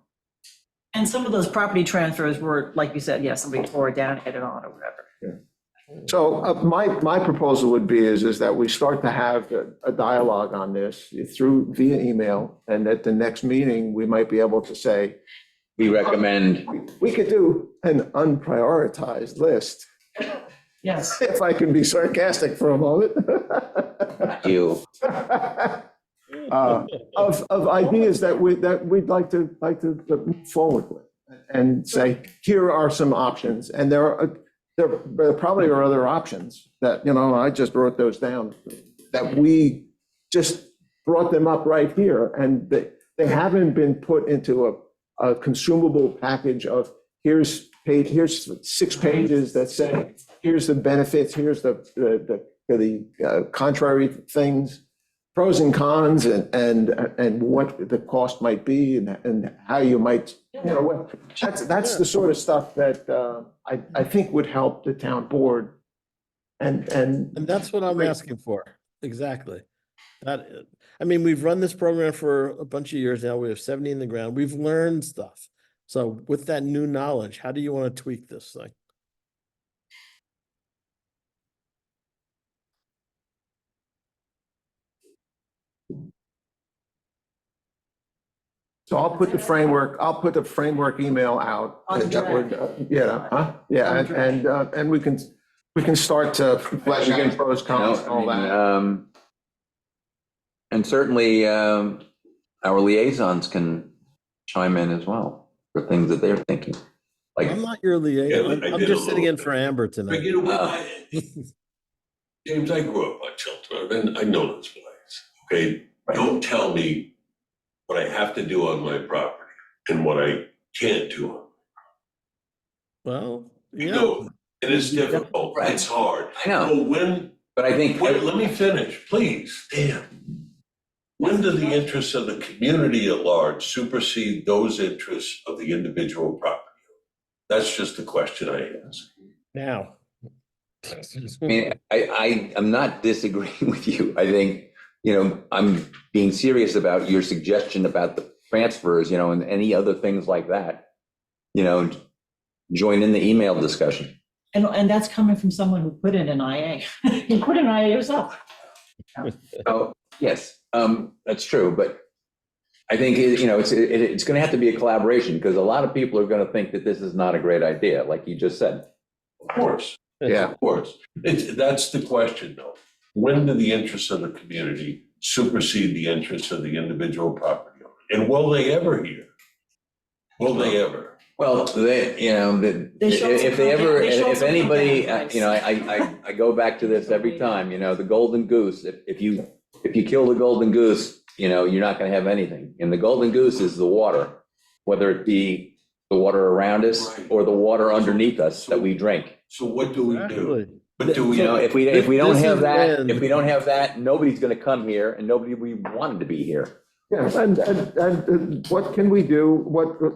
And some of those property transfers were, like you said, yeah, somebody tore it down, hit it on or whatever.
So my proposal would be is that we start to have a dialogue on this via email, and at the next meeting, we might be able to say,
We recommend
we could do an unprioritized list,
Yes.
if I can be sarcastic for a moment.
you.
Of ideas that we'd like to move forward with, and say, here are some options, and there probably are other options that, you know, I just wrote those down, that we just brought them up right here, and they haven't been put into a consumable package of here's 6 pages that say, here's the benefits, here's the contrary things, pros and cons, and what the cost might be, and how you might, you know, that's the sort of stuff that I think would help the town board. And
that's what I'm asking for. Exactly. I mean, we've run this program for a bunch of years now. We have 70 in the ground. We've learned stuff. So with that new knowledge, how do you want to tweak this thing?
so I'll put the framework email out.
On
that would,
draft.
Yeah, yeah, and we can start to flesh out pros, cons, and all that.
And certainly, our liaisons can chime in as well for things that they're thinking. Like,
I'm not your liaison.
Yeah, I
I'm
did a
just sitting
little
in
bit.
for Amber
But
tonight.
you know what, James, I grew up on Shelter, and I know this place, okay? Don't tell me what I have to do on my property and what I can't do on.
Well,
You
yeah.
know, it is difficult,
Right.
it's hard.
I know,
But
but I think,
wait, let me finish, please, damn. When do the interests of the community at large supersede those interests of the individual property? That's just the question I ask.
Now.
I mean, I'm not disagreeing with you. I think, you know, I'm being serious about your suggestion about the transfers, you know, and any other things like that. You know, join in the email discussion.
And that's coming from someone who put in an IA. You put in an IA yourself.
Oh, yes, that's true, but I think, it's going to have to be a collaboration because a lot of people are going to think that this is not a great idea, like you just said.
Of course,
Yeah.
of course. That's the question though. When do the interests of the community supersede the interests of the individual property owner? And will they ever hear? Will they ever?
Well,
They show
if they ever,
they show
if
some
anybody,
competitive
I go back to this every time, the golden goose, if you kill the golden goose, you're not gonna have anything. And the golden goose is the water, whether it be the water around us or the water underneath us that we drink.
So what do we do?
Exactly.
But do we,
If we don't
This
have
is
that,
when-
if we don't have that, nobody's gonna come here and nobody we wanted to be here.
Yeah, and what can we do?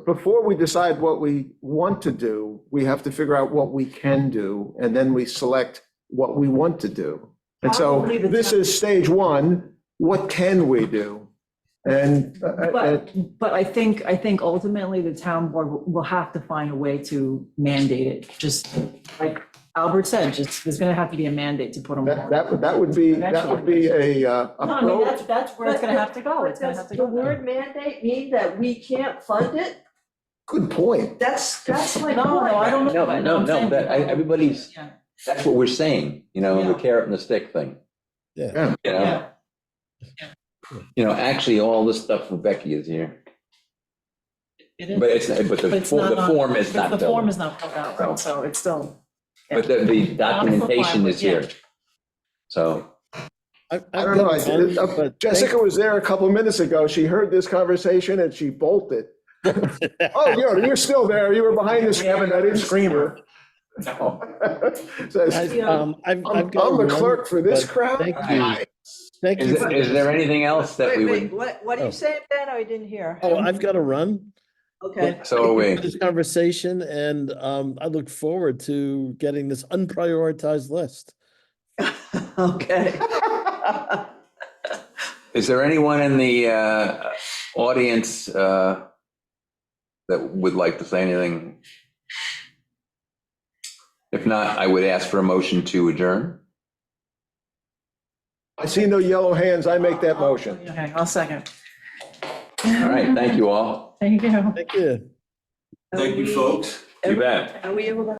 Before we decide what we want to do, we have to figure out what we can do, and then we select what we want to do. And so
Probably the
this
town-
is stage one. What can we do? And
But I think ultimately the town board will have to find a way to mandate it, just like Albert said, there's gonna have to be a mandate to put them on.
that would be a
No, I mean,
pro.
that's where it's gonna have to go, it's gonna have to go.
Does the word mandate mean that we can't fund it?
Good point.
That's my
No,
point.
I don't know.
No,
but
no,
I'm
no,
saying-
everybody's,
Yeah.
that's what we're saying, the
Yeah.
carrot and the stick thing.
Yeah.
Yeah.
Actually, all this stuff from Becky is here,
It is.
but the
But it's not
the
on-
form is
but
not
The form
filled.
is not filled out, right, so it's still.
But the documentation is
Yeah.
here. So,
I don't know. Jessica was there a couple of minutes ago. She heard this conversation and she bolted. Oh, you're still there. You were behind this cabin. I didn't scream her. No. Says,
I've
I'm
got
the
one,
clerk for this
but
crowd.
Thank you. Thank you.
is there anything else that we
Wait,
would,
what are
Oh.
you saying, Ben? I didn't hear.
Oh, I've got to run.
Okay.
so are we.
This conversation, and I look forward to getting this unprioritized list.
Okay.
Is there anyone in the audience that would like to say anything? If not, I would ask for a motion to adjourn.
I see no yellow hands. I make that motion.
Okay, I'll second.
All right, thank you all.
Thank you.
Thank you.
thank you, folks.
You bet.
Are we able to